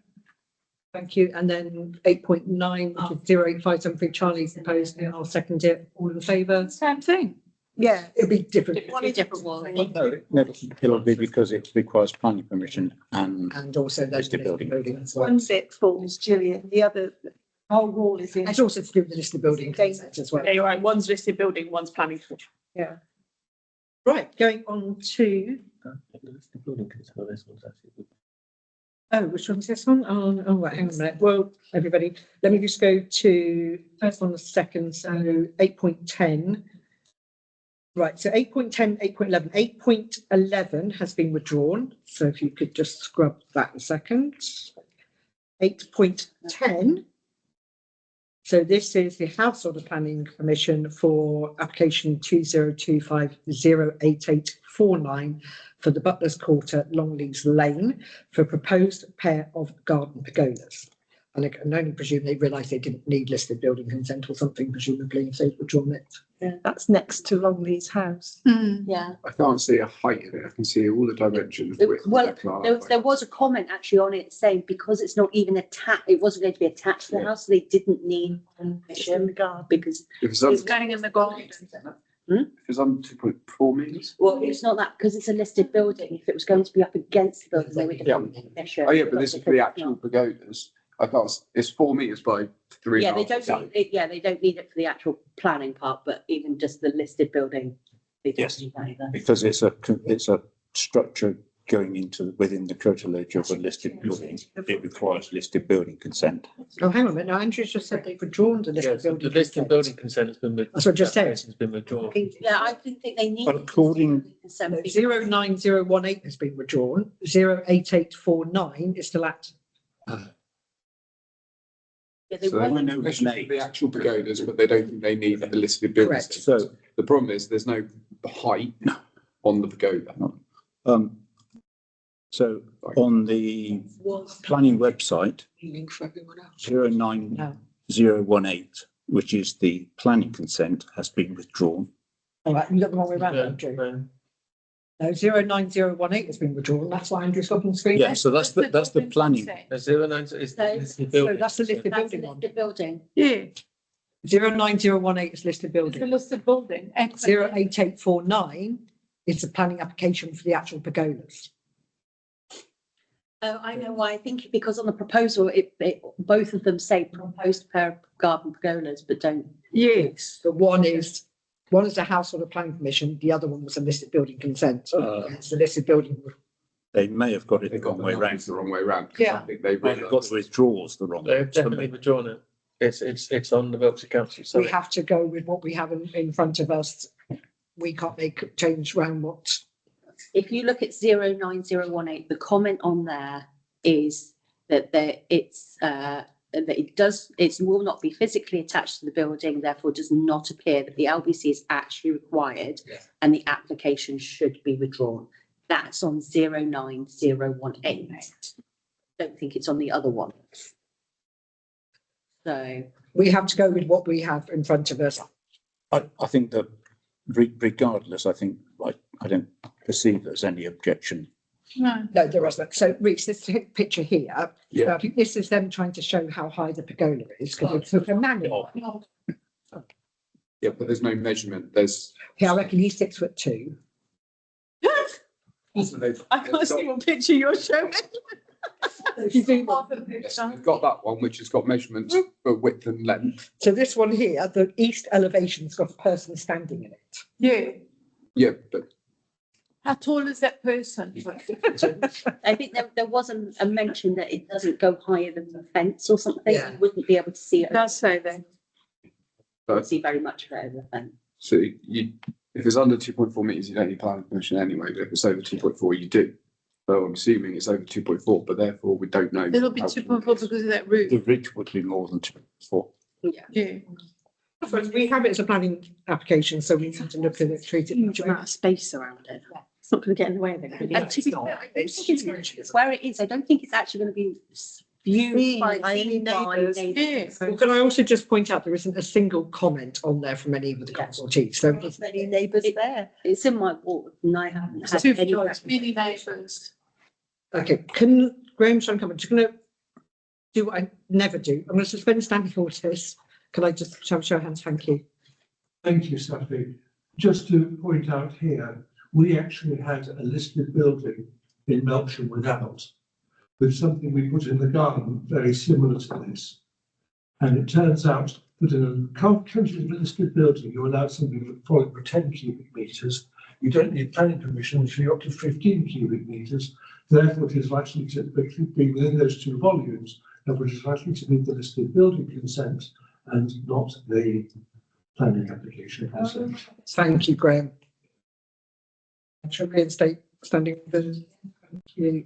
Thank you. And then 8.9, which is 08573. Charlie's proposed, and I'll second it. All in favour? Same thing. Yeah. It'll be different. One is different wall. No, it'll be because it requires planning permission and also listed building. as well. One bit falls, Gillian, the other whole wall is in. It's also to do with the listed building as well. Yeah, you're right. One's listed building, one's planning. Yeah. Right, going on to, which one's this one? Oh, right, hang on a minute. Well, everybody, let me just go to first one, the second, so 8.10. Right, so 8.10, 8.11. 8.11 has been withdrawn, so if you could just scrub that a second. 8.10. So this is the House Order Planning Commission for application 2025088849 for the Butler's Quarter, Longleys Lane, for a proposed pair of garden pergolas. And I can only presume they realised they didn't need listed building consent or something, presumably, if they'd withdrawn it. That's next to Longley's house. Yeah. I can't see a height in it. I can see all the dimensions. Well, there was a comment actually on it saying because it's not even attached, it wasn't going to be attached to the house, so they didn't need permission because If it's It's under, going in the garden. if it's under 2.4 metres. well, it's not that because it's a listed building. If it was going to be up against the building, they would have had permission. Oh, yeah, but this is for the actual pagodas. I can't, it's 4 metres by 3. Yeah, they don't need it, they don't need it for the actual planning part, but even just the listed building. They don't Yes. need that either. Because it's a structure going into within the curtilage of a listed building. It requires listed building consent. Oh, hang on a minute. No, Andrew's just said they've withdrawn the listed Yes, the building. listed consent. building consent has been. That's what I just said. Has been withdrawn. Yeah, I didn't think they needed. But according, consent because- 09018 has been withdrawn. 08849 is still active. Yeah, they So were- they want permission for the actual pagodas, but they don't think they need the listed building. Correct. consent. So the problem is there's no height on the pagoda. so on the planning website, For everyone else. 09018, which is the planning consent, has been withdrawn. All right, you got the wrong way around, Yeah, Andrew. yeah. No, 09018 has been withdrawn. That's why Andrew's got on the screen. Yeah, so that's the planning. The 09 is So- listed So building. that's the listed That's a building one. listed building. Yeah, 09018 is listed it's building. a listed building. 08849 is the planning application for the actual pergolas. Oh, I know why. I think because on the proposal, both of them say proposed pair of garden pergolas, but don't. Yes. But one is a household planning permission, the other one was a listed building consent. It's the listed building. They may have got it They the got wrong the way round. numbers the wrong way round. Yeah. I think they They've got realised. the withdrawals the wrong way. They've definitely withdrawn it. It's on the Wiltshire Council. So We have to go with what we have in front of us. We can't make a change around what. If you look at 09018, the comment on there is that it will not be physically attached to the building, therefore does not appear that the LBC is actually required and the application should be withdrawn. That's on 09018. Don't think it's on the other one. So. We have to go with what we have in front of us. I think that regardless, I think I don't perceive there's any objection. No. No, there wasn't. So, Reece, this picture here, Yeah. I think this is them trying to show how high the pergola is because they took a manual. Yeah, but there's no measurement. There's. Yeah, I reckon he's 6'2". So they've- I can't see what picture you're showing. You do- Yes, they've got that one, which has got measurements for width and length. So this one here, the east elevation's got a person standing in it. Yeah, Yeah, but how tall is that person? I think there was a mention that it doesn't go higher than the fence or something. Yeah. You wouldn't be able to see it. It does say then. See very much over the fence. so if it's under 2.4 metres, you don't need planning permission anyway, but if it's over 2.4, you do. So I'm assuming it's over 2.4, but therefore we don't know. It'll be how 2.4 because of that roof. The ridge would be more than 2.4. Yeah. We have it as a planning application, so we need to look at it, treat it. Huge amount of space around it. It's not going to get in the way of anybody. And to be fair, I don't think it's where it is. I don't think it's actually going to be viewed by any neighbours. neighbours. Well, can I also just point out there isn't a single comment on there from any of the consultees, so Not many neighbours there. It's in my ward and I haven't had Two any. floors, many neighbours. okay, Graham's trying to come, I'm just gonna do what I never do, I'm gonna suspend standing orders. Can I just show of hands, thank you. Thank you, Sophie. Just to point out here, we actually had a listed building in Melksham without, with something we put in the garden very similar to this. And it turns out that in a country with a listed building, you're allowed something for 10 cubic metres. You don't need planning permission until you're up to 15 cubic metres. Therefore, it is likely to be within those two volumes, and which is likely to need the listed building consent and not the planning application consent. Thank you, Graham. Shall we reinstate standing orders? Thank you.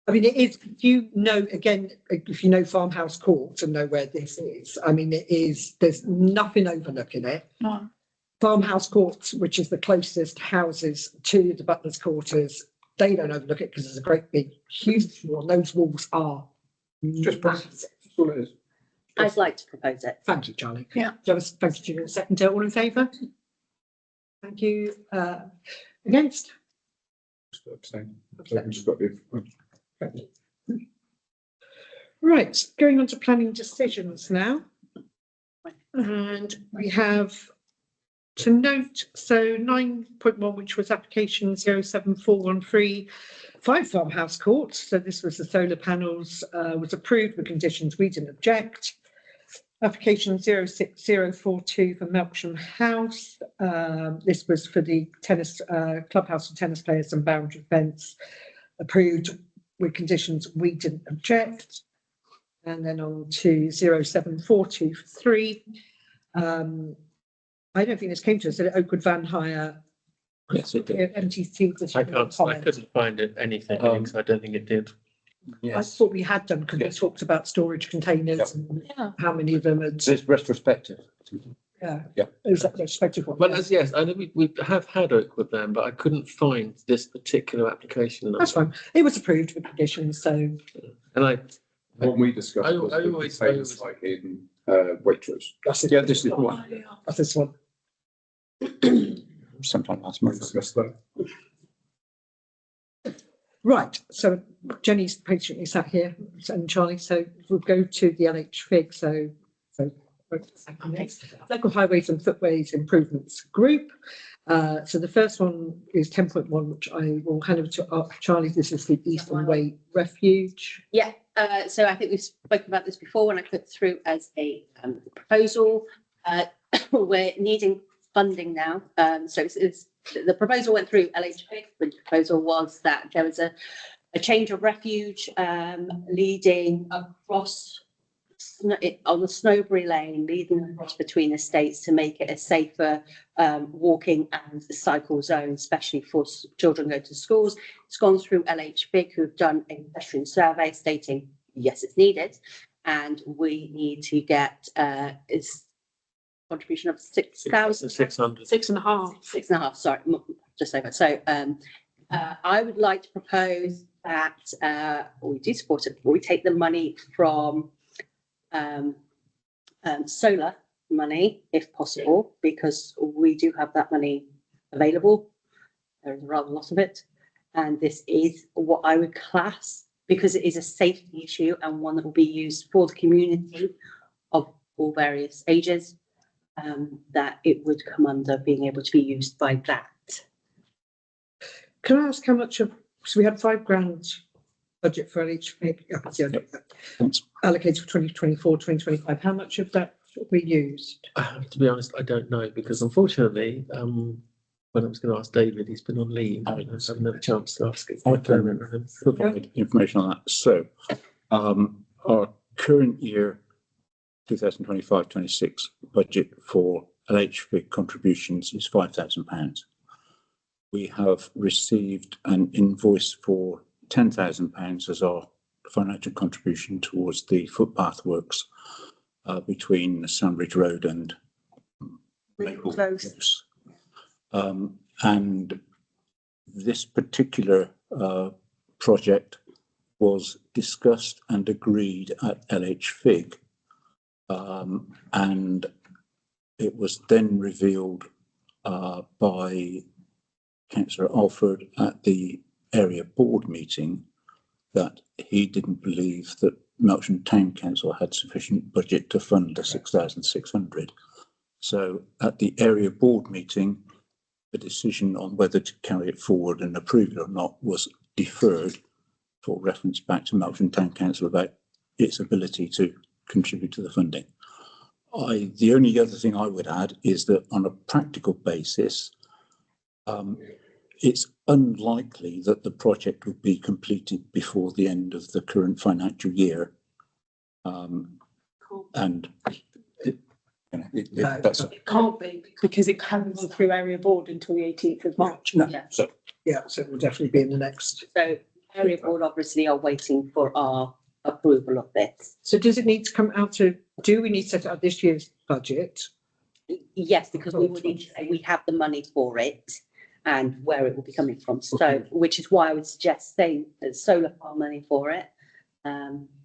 I mean, it is, if you know, again, if you know Farmhouse Court and know where this is, I mean, it is, there's nothing overlooking it. No. Farmhouse Court, which is the closest houses to the Butler's quarters, they don't overlook it because there's a great big, huge wall. Those walls are Just that's all it is. I'd like to propose it. Thank you, Charlie. Yeah. Thank you, Julia. Second, all in favour? Thank you. Against? Abstain. So I've just got the. Right, going on to planning decisions now. And we have to note, so 9.1, which was application 07413, 5 Farmhouse Court. So this was the solar panels, was approved with conditions we didn't object. Application 06042 for Melksham House. This was for the tennis clubhouse for tennis players and boundary fence, approved with conditions we didn't object. And then on to 07423. I don't think this came to us. At Oakwood Van Hire. Yes, it did. MTC. I couldn't find it anything, because I don't think it did. I thought we had done because we talked about storage containers and how many of them had. It's retrospective. Yeah. Yeah. Is that the respective one? Well, yes, I know we have had Oakwood then, but I couldn't find this particular application number. That's fine. It was approved with conditions, so. And What we discussed was the container site in Waitrose. That's it. Yeah, this is the one. That's this one. Sometime last We month. discussed that. Right, so Jenny's patiently sat here and Charlie, so we'll go to the LH Fig, so Local Highways and Footways Improvements Group. So the first one is 10.1, which I will hand over to Charlie. This is the Eastern Way Refuge. Yeah, so I think we've spoken about this before when I put through as a proposal. We're needing funding now. So the proposal went through LHP. The proposal was that there was a change of refuge leading across on the Snowbury Lane, leading across between estates to make it a safer walking and cycle zone, especially for children going to schools. It's gone through LHB, who've done a pedestrian survey stating, yes, it's needed. And we need to get its contribution of 6,000. 600. 6.5. 6.5, sorry, just over. So I would like to propose that we do support it. We take the money from solar money, if possible, because we do have that money available. There is a rather lot of it. And this is what I would class, because it is a safety issue and one that will be used for the community of all various ages, that it would come under being able to be used by that. Can I ask how much of, so we had £5,000 budget for LHP, allocated for 2024, 2025. How much of that we used? To be honest, I don't know, because unfortunately, when I was going to ask David, he's been on leave. I haven't had a chance to ask it. I can provide information on that. So, our current year 2025-26 budget for LHV contributions is £5,000. We have received an invoice for £10,000 as our financial contribution towards the footpath works between Sandbridge Road and Maple Close. And this particular project was discussed and agreed at LHFIG, and it was then revealed by Councillor Alford at the area board meeting that he didn't believe that Melksham Town Council had sufficient budget to fund the 6,600. So at the area board meeting, the decision on whether to carry it forward and approve it or not was deferred for reference back to Melksham Town Council about its ability to contribute to the funding. The only other thing I would add is that on a practical basis, it's unlikely that the project will be completed before the end of the current financial year. And that's It can't be, because it can't go through area board until the 18th of March. No. Yeah. So it will definitely be in the next. So area board obviously are waiting for our approval of this. So does it need to come out to, do we need to set out this year's budget? Yes, because we will need to say we have the money for it and where it will be coming from. So, which is why I would suggest saying solar farm money for it,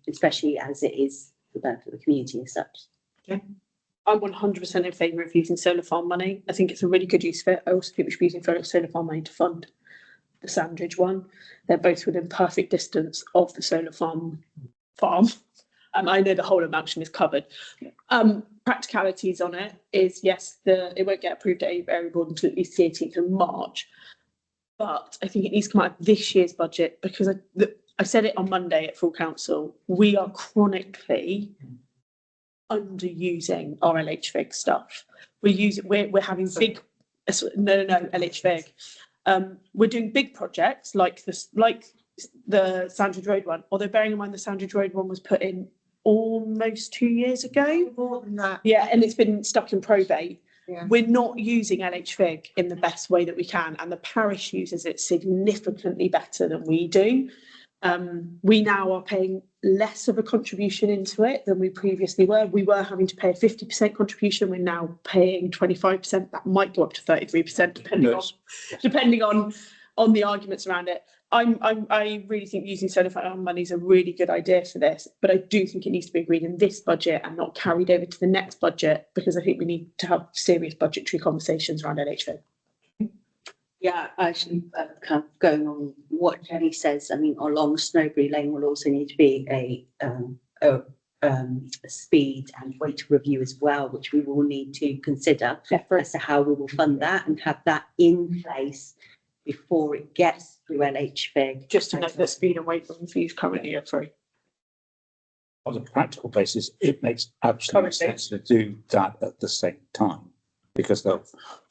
especially as it is the benefit of the community as such. I'm 100% in favour of using solar farm money. I think it's a really good use of it. I also think we should be using solar farm money to fund the Sandridge one. They're both within perfect distance of the solar farm. I know the whole of Mansion is covered. Practicalities on it is, yes, it won't get approved at area board until at least the 18th of March. But I think it needs to come out of this year's budget because I said it on Monday at full council. We are chronically underusing our LHVIG stuff. We're having big LHVIG. We're doing big projects like the Sandridge Road one, although bearing in mind the Sandridge Road one was put in almost 2 years ago. More than that. Yeah, and it's been stuck in probate. Yeah. We're not using LHVIG in the best way that we can, and the parish uses it significantly better than we do. We now are paying less of a contribution into it than we previously were. We were having to pay a 50% contribution. We're now paying 25%. That might go up to 33%, depending on the arguments around it. I really think using solar farm money is a really good idea for this, but I do think it needs to be agreed in this budget and not carried over to the next budget, because I think we need to have serious budgetary conversations around LHV. Yeah, actually, kind of going on what Jenny says, I mean, along Snowbury Lane will also need to be a speed and weight review as well, which we will need to consider as to how we will fund that and have that in place before it gets through LHVIG. Just to note that speed and weight reviews currently are free. On a practical basis, it makes absolute sense to do that at the same time, because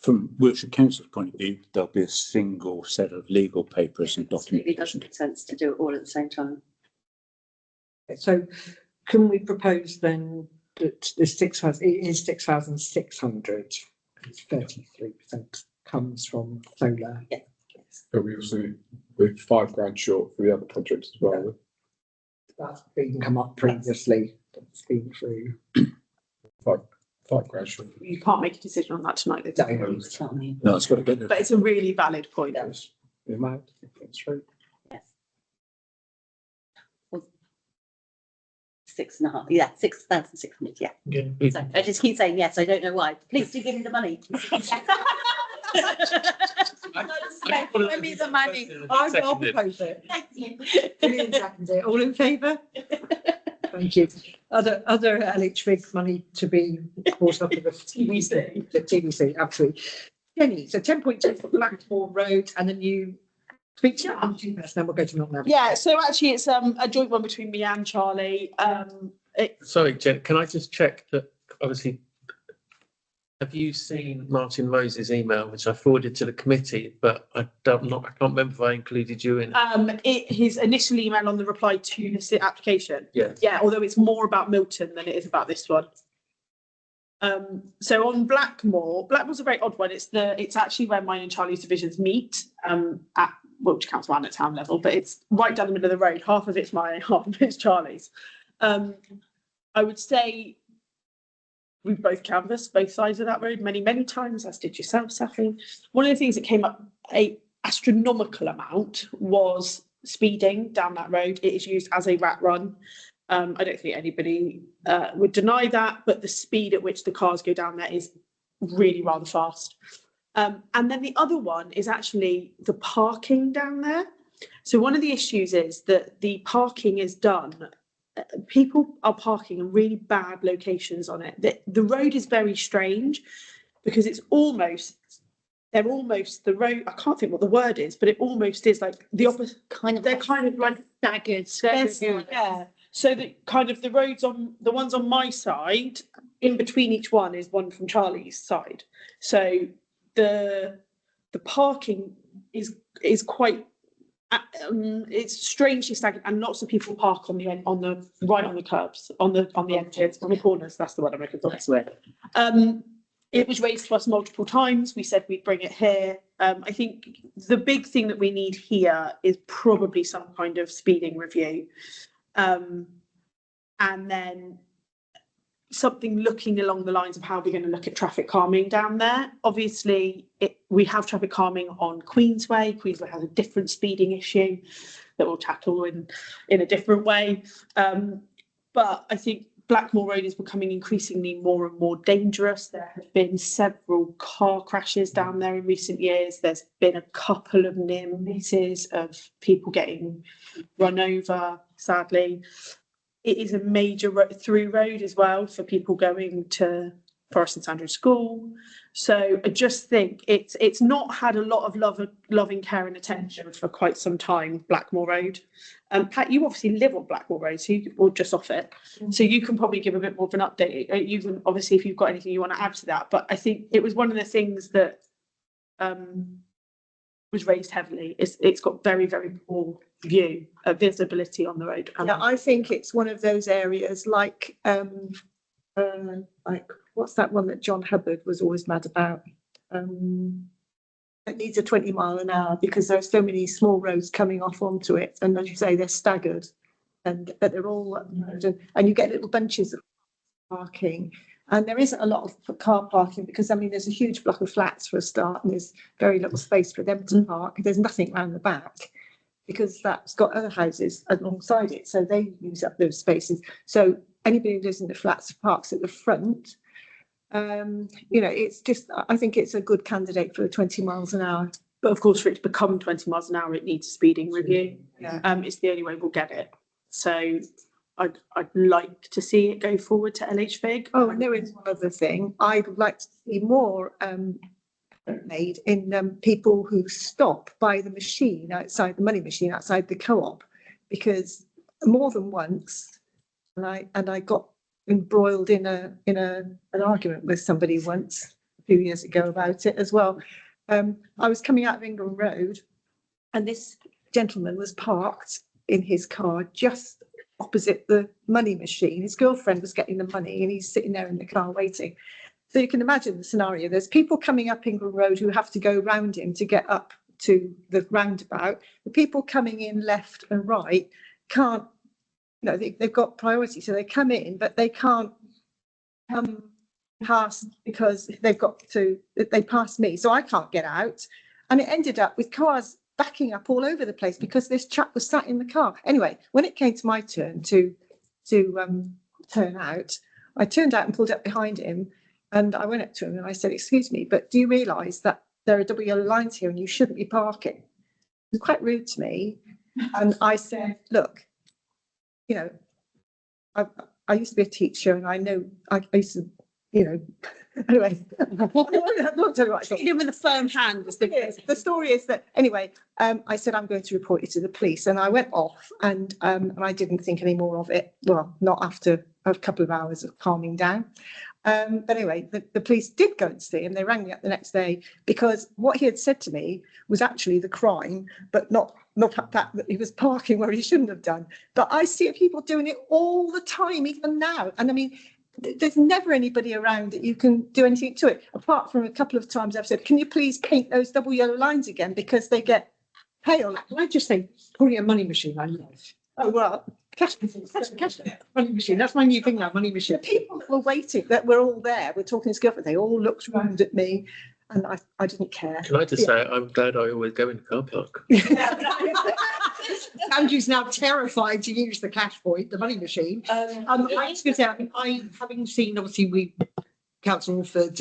from Wiltshire Council's point of view, there'll be a single set of legal papers and documents. It doesn't make sense to do it all at the same time. So can we propose then that the 6,000, it is 6,600, 33% comes from solar? Yeah. But we also, we're £5,000 short for the other projects as well. That's been come up previously. That's been through. £5,000 short. You can't make a decision on that tonight. No, it's got to get there. But it's a really valid point. The amount, it's true. Yes. Well, 6,500, yeah, 6,600, yeah. Yeah. So I just keep saying yes, I don't know why. Please do give me the money. Give me the money. I will propose it. Thank you. Julian seconds it. All in favour? Thank you. Other LHVIG money to be brought up with the TVC. The TVC, absolutely. Jenny, so 10.2 for Blackmore Road and the new speak to then we'll go to Milton Avenue. Yeah, so actually it's a joint one between me and Charlie. Sorry, Jen, can I just check that, obviously, have you seen Martin Moses' email, which I forwarded to the committee, but I can't remember if I included you in it. His initial email on the reply to the application. Yeah. Yeah, although it's more about Milton than it is about this one. So on Blackmore's a very odd one. It's actually where mine and Charlie's divisions meet at Wiltshire Council and at town level, but it's right down the middle of the road. Half of it's mine, half of it's Charlie's. I would say we've both canvassed both sides of that road many times, as did yourself, Safi. One of the things that came up a astronomical amount was speeding down that road. It is used as a rat run. I don't think anybody would deny that, but the speed at which the cars go down there is really rather fast. And then the other one is actually the parking down there. So one of the issues is that the parking is done. People are parking in really bad locations on it. The road is very strange because the road, I can't think what the word is, but it almost is like the opposite. They're kind of like staggered. Yeah. So that kind of the ones on my side, in between each one is one from Charlie's side. So the parking is quite it's strangely staggered, and lots of people park on the curbs, on the edges, on the corners. That's the word I'm looking for. It was raised to us multiple times. We said we'd bring it here. I think the big thing that we need here is probably some kind of speeding review. And then something looking along the lines of how we're going to look at traffic calming down there. Obviously, we have traffic calming on Queensway. Queensway has a different speeding issue that we'll tackle in a different way. But I think Blackmore Road is becoming increasingly more and more dangerous. There have been several car crashes down there in recent years. There's been a couple of near misses of people getting run over, sadly. It is a major through road as well for people going to Forest and Sandridge School. So I just think it's not had a lot of loving care and attention for quite some time, Blackmore Road. Pat, you obviously live on Blackmore Road, or just off it. So you can probably give a bit more of an update. You can, obviously, if you've got anything you want to add to that. But I think it was one of the things that was raised heavily. It's got very, very poor view of visibility on the road. Yeah, I think it's one of those areas like what's that one that John Hubbard was always mad about? It needs a 20-mile-an-hour because there are so many small roads coming off onto it, and as you say, they're staggered, but they're all and you get little bunches of parking. And there isn't a lot of car parking because, I mean, there's a huge block of flats for a start, and there's very little space for them to park. There's nothing around the back because that's got other houses alongside it, so they use up those spaces. So anybody who lives in the flats parks at the front. It's just, I think it's a good candidate for 20 miles an hour. But of course, for it to become 20 miles an hour, it needs a speeding review. Yeah. It's the only way we'll get it. So I'd like to see it go forward to LHVIG. Oh, and there is one other thing. I'd like to see more made in people who stop by the machine outside the money machine outside the co-op, because more than once, and I got embroiled in an argument with somebody once a few years ago about it as well. I was coming out of Ingram Road, and this gentleman was parked in his car just opposite the money machine. His girlfriend was getting the money, and he's sitting there in the car waiting. So you can imagine the scenario. There's people coming up Ingram Road who have to go round him to get up to the roundabout. The people coming in left and right can't, they've got priority. So they come in, but they can't come past because they passed me. So I can't get out. And it ended up with cars backing up all over the place because this chap was sat in the car. Anyway, when it came to my turn to turn out, I turned out and pulled up behind him. And I went up to him and I said, "Excuse me, but do you realise that there are double yellow lines here and you shouldn't be parking?" It was quite rude to me. And I said, "Look, I used to be a teacher, and I know I used to, anyway." I'm not telling you what I thought. Him with a firm hand. The story is that anyway. I said, "I'm going to report you to the police," and I went off, and I didn't think any more of it. Well, not after a couple of hours of calming down. But anyway, the police did go and see him. They rang me up the next day because what he had said to me was actually the crime, but not that he was parking where he shouldn't have done. But I see people doing it all the time, even now. And I mean, there's never anybody around that you can do anything to it, apart from a couple of times I've said, "Can you please paint those double yellow lines again?" Because they get pale. Can I just say, calling it a money machine, I love. Oh, well. Cash money machine. That's my new thing now, money machine. The people that were waiting, that were all there, we're talking to girlfriend, they all looked round at me and I didn't care. Can I just say, I'm glad I always go in the car park. Andrew's now terrified to use the cash point, the money machine. I was going to say, I having seen, obviously, Councillor Alford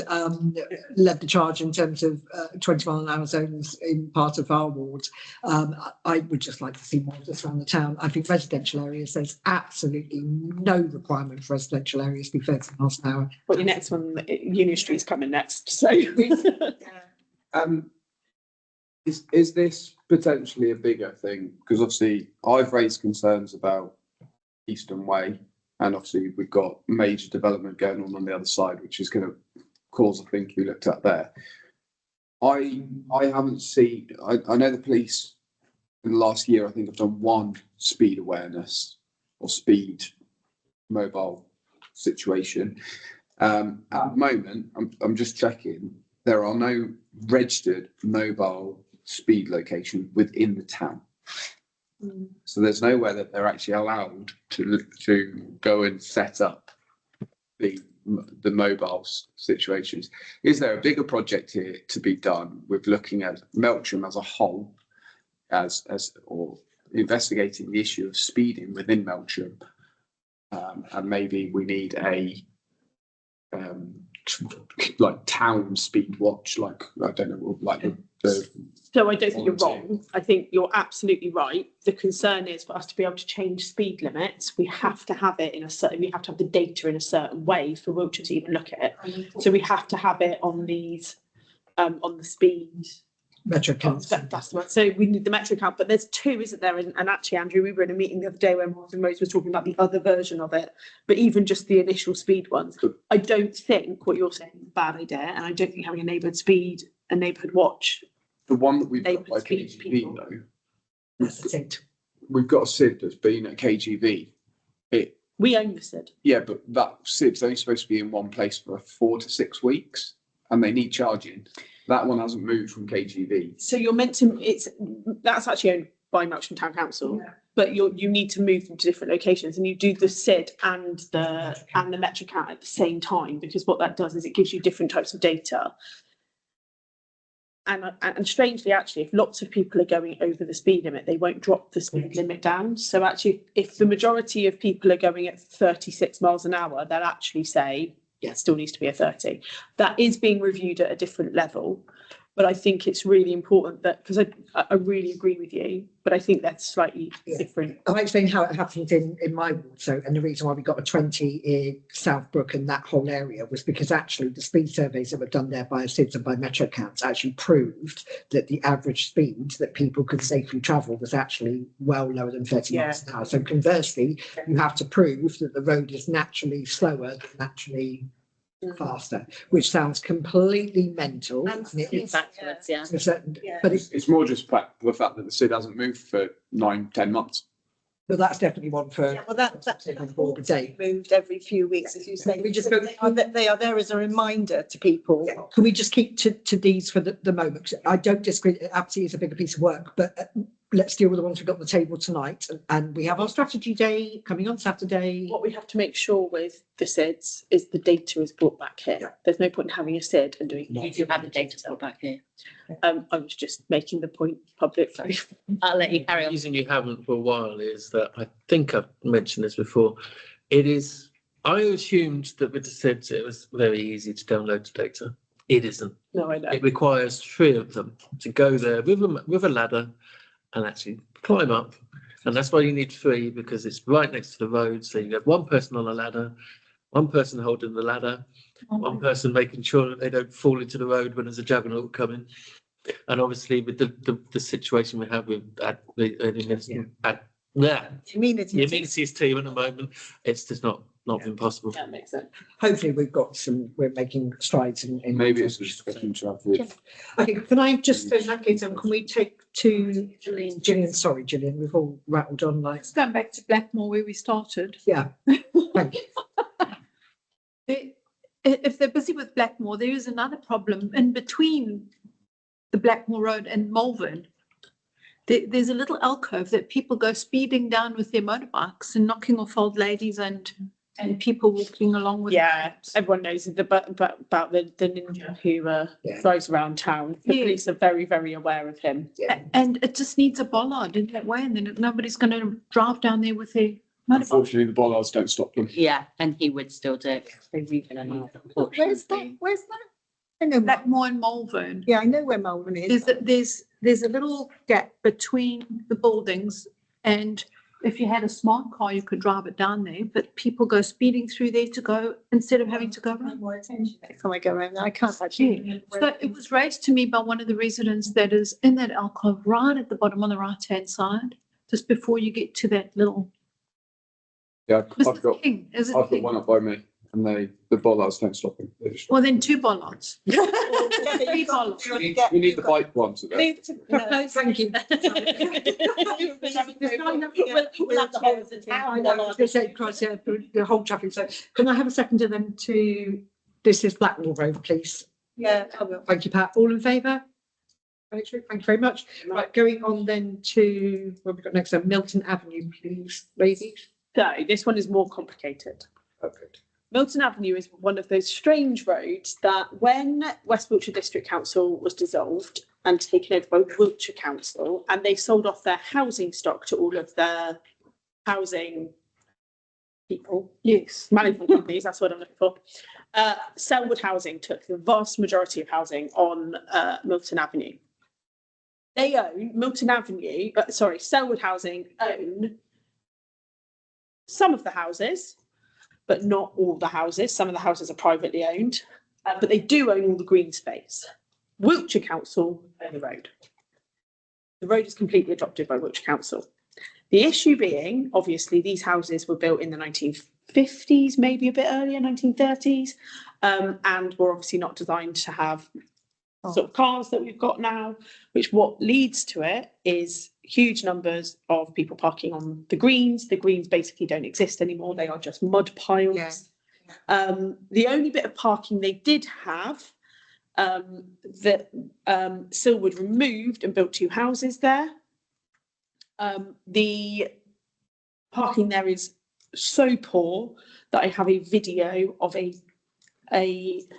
led the charge in terms of 20-mile-an-hour zones in part of our wards. I would just like to see more just around the town. I think residential areas, there's absolutely no requirement for residential areas to be 30 miles an hour. Well, your next one, Union Street's coming next. So, is this potentially a bigger thing? Because obviously, I've raised concerns about Eastern Way. And obviously, we've got major development going on the other side, which is going to cause a thing we looked at there. I haven't seen, I know the police in the last year, I think, have done one speed awareness or speed mobile situation. At the moment, I'm just checking, there are no registered mobile speed locations within the town. So there's nowhere that they're actually allowed to go and set up the the situations. Is there a bigger project here to be done with looking at Melksham as a whole, or investigating the issue of speeding within Melksham? And maybe we need a like town speed watch, like I don't know, like the So I don't think you're wrong. I think you're absolutely right. The concern is for us to be able to change speed limits, we have to have it in a certain, we have to have the data in a certain way for Wiltshire to even look at it. So we have to have it on these, on the speed. Metro counts. That's the one. So we need the metro count, but there's two, isn't there? And actually, Andrew, we were in a meeting the other day where Martin Rose was talking about the other version of it, but even just the initial speed ones. I don't think what you're saying is a bad idea, and I don't think having a neighbourhood speed, a neighbourhood watch. The one that we've got Neighbourhood by speed KGV people. though, we've got a SID that's been at KGV. We own the SID. Yeah, but that SID's only supposed to be in one place for 4 to 6 weeks, and they need charging. That one hasn't moved from KGV. So you're meant to, that's actually owned by Melksham Town Council, but you need to move them to different locations, and you do the SID and the metro count at the same time, because what that does is it gives you different types of data. And strangely, actually, if lots of people are going over the speed limit, they won't drop the speed limit down. So actually, if the majority of people are going at 36 miles an hour, they'll actually say, yeah, it still needs to be a 30. That is being reviewed at a different level. But I think it's really important that, because I really agree with you, but I think that's slightly different. I'll explain how it happened in my ward. So, and the reason why we got a 20 in Southbrook and that whole area was because actually the speed surveys that were done there by SIDS and by Metro Counts actually proved that the average speed that people could safely travel was actually well lower than 30 miles an hour. So conversely, you have to prove that the road is naturally slower than naturally faster, which sounds completely mental. And it's backwards, yeah. But It's more just the fact that the SID hasn't moved for 9-10 months. But that's definitely one for. Well, that's board day. moved every few weeks, as you say. We just they are there as a reminder to people. Can we just keep to these for the moment? I don't disagree. It absolutely is a bigger piece of work, but let's deal with the ones we've got on the table tonight. And we have our strategy day coming on Saturday. What we have to make sure with the SIDs is the data is brought back here. There's no point in having a SID and doing. You do have the data brought back here. I was just making the point publicly. I'll let you carry The on. reason you haven't for a while is that I think I've mentioned this before. I assumed that with the SIDs it was very easy to download the data. It isn't. No, I know. It requires 3 of them to go there with a ladder and actually climb up. And that's why you need 3, because it's right next to the road. So you have one person on a ladder, one person holding the ladder, one person making sure that they don't fall into the road when there's a juggernaut coming. And obviously with the situation we have with the amenities team at the moment, it's just not been possible. That makes sense. Hopefully we're making strides in. Maybe it's a discussion to have with. Okay, can I just, in that case, can we take to Gillian? Sorry, Gillian, we've all rattled on like. Let's go back to Blackmore where we started. Yeah, thank you. If they're busy with Blackmore, there is another problem in between the Blackmore Road and Malvern. There's a little alcove that people go speeding down with their motorbikes and knocking off old ladies and people walking along with. Yeah, everyone knows about the ninja who drives around town. The police are very, very aware of him. And it just needs a bollard in that way, and then nobody's going to drive down there with their motorbike. Unfortunately, the bollards don't stop them. Yeah, and he would still do it. Where's that? I know Blackmore and Malvern. Yeah, I know where Malvern is. There's a little gap between the buildings, and if you had a smart car, you could drive it down there, but people go speeding through there to go, instead of having to go around. More attention next time I go around there. I can't actually. So it was raised to me by one of the residents that is in that alcove right at the bottom on the right-hand side, just before you get to that little. Yeah, I've got Is it one up by me, and the bollards don't stop them. They just. Well, then 2 bollards. Three bollards. We need the bike ones. Thank you. The whole traffic. So can I have a seconder then to, this is Blackmore Road, please? Yeah, I will. Thank you, Pat. All in favour? Thank you very much. Right, going on then to, what have we got next? Milton Avenue, please, ladies. So this one is more complicated. Okay. Milton Avenue is one of those strange roads that when West Wiltshire District Council was dissolved and taken over by Wiltshire Council, and they sold off their housing stock to all of their housing people, Yes. management companies, that's what I'm looking for. Selwood Housing took the vast majority of housing on Milton Avenue. They own Selwood Housing own some of the houses, but not all the houses. Some of the houses are privately owned, but they do own all the green space. Wiltshire Council own the road. The road is completely adopted by Wiltshire Council. The issue being, obviously, these houses were built in the 1950s, maybe a bit earlier, 1930s, and were obviously not designed to have sort of cars that we've got now, which what leads to it is huge numbers of people parking on the greens. The greens basically don't exist anymore. They are just mud piles. Yeah. The only bit of parking they did have that Selwood removed and built 2 houses there. The parking there is so poor that I have a video of a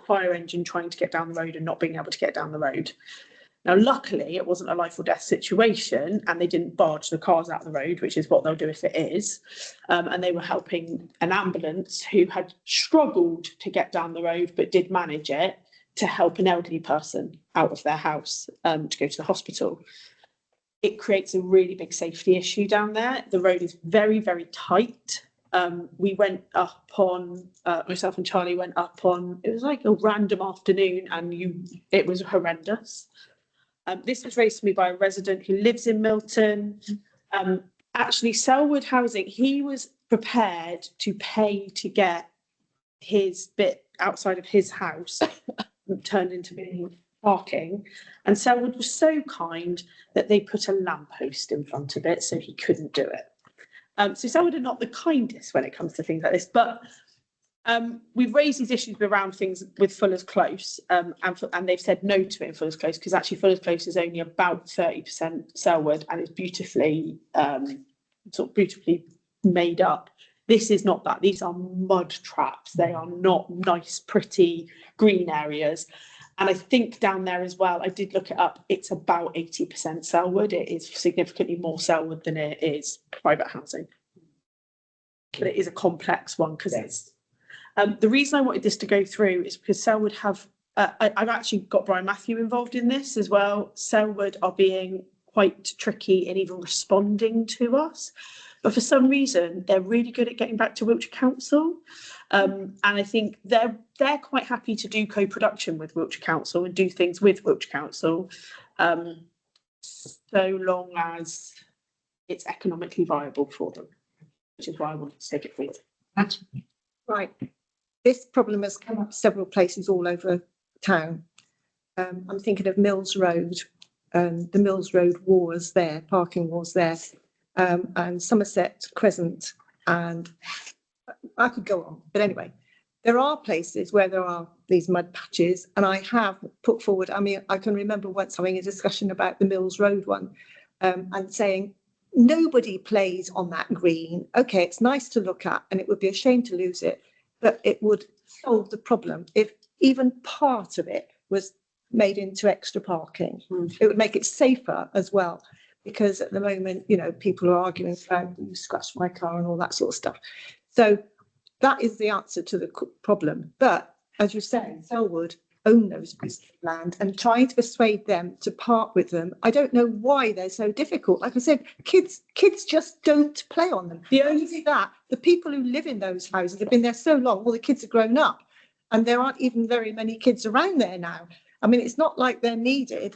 fire engine trying to get down the road and not being able to get down the road. Now, luckily, it wasn't a life or death situation and they didn't barge the cars out the road, which is what they'll do if it is. And they were helping an ambulance who had struggled to get down the road, but did manage it to help an elderly person out of their house to go to the hospital. It creates a really big safety issue down there. The road is very, very tight. We went up on, myself and Charlie went up on, it was like a random afternoon and it was horrendous. This was raised to me by a resident who lives in Milton. Actually, Selwood Housing, he was prepared to pay to get his bit outside of his house turned into being parking. And Selwood was so kind that they put a lamppost in front of it so he couldn't do it. So Selwood are not the kindest when it comes to things like this, but we've raised these issues around things with Fuller's Close, and they've said no to it in Fuller's Close because actually Fuller's Close is only about 30% Selwood and it's beautifully beautifully made up. This is not that. These are mud traps. They are not nice, pretty green areas. And I think down there as well, I did look it up, it's about 80% Selwood. It is significantly more Selwood than it is private housing. But it is a complex one because it's... the reason I wanted this to go through is because Selwood have... I've actually got Brian Matthew involved in this as well. Selwood are being quite tricky in even responding to us. But for some reason, they're really good at getting back to Wiltshire Council. And I think they're quite happy to do co-production with Wiltshire Council and do things with Wiltshire Council, so long as it's economically viable for them, which is why I wanted to take it forward. Right. This problem has come up several places all over town. I'm thinking of Mills Road, the Mills Road wars there, parking wars there, and Somerset Crescent, and I could go on. But anyway, there are places where there are these mud patches, and I have put forward, I mean, I can remember once having a discussion about the Mills Road one, and saying, nobody plays on that green. Okay, it's nice to look at, and it would be a shame to lose it, but it would solve the problem if even part of it was made into extra parking. It would make it safer as well, because at the moment, you know, people are arguing about you scratched my car and all that sort of stuff. So that is the answer to the problem. But as you say, Selwood own those pieces of land, and trying to persuade them to part with them, I don't know why they're so difficult. Like I said, kids just don't play on them. The only that the people who live in those houses have been there so long, all the kids are grown up, and there aren't even very many kids around there now. I mean, it's not like they're needed.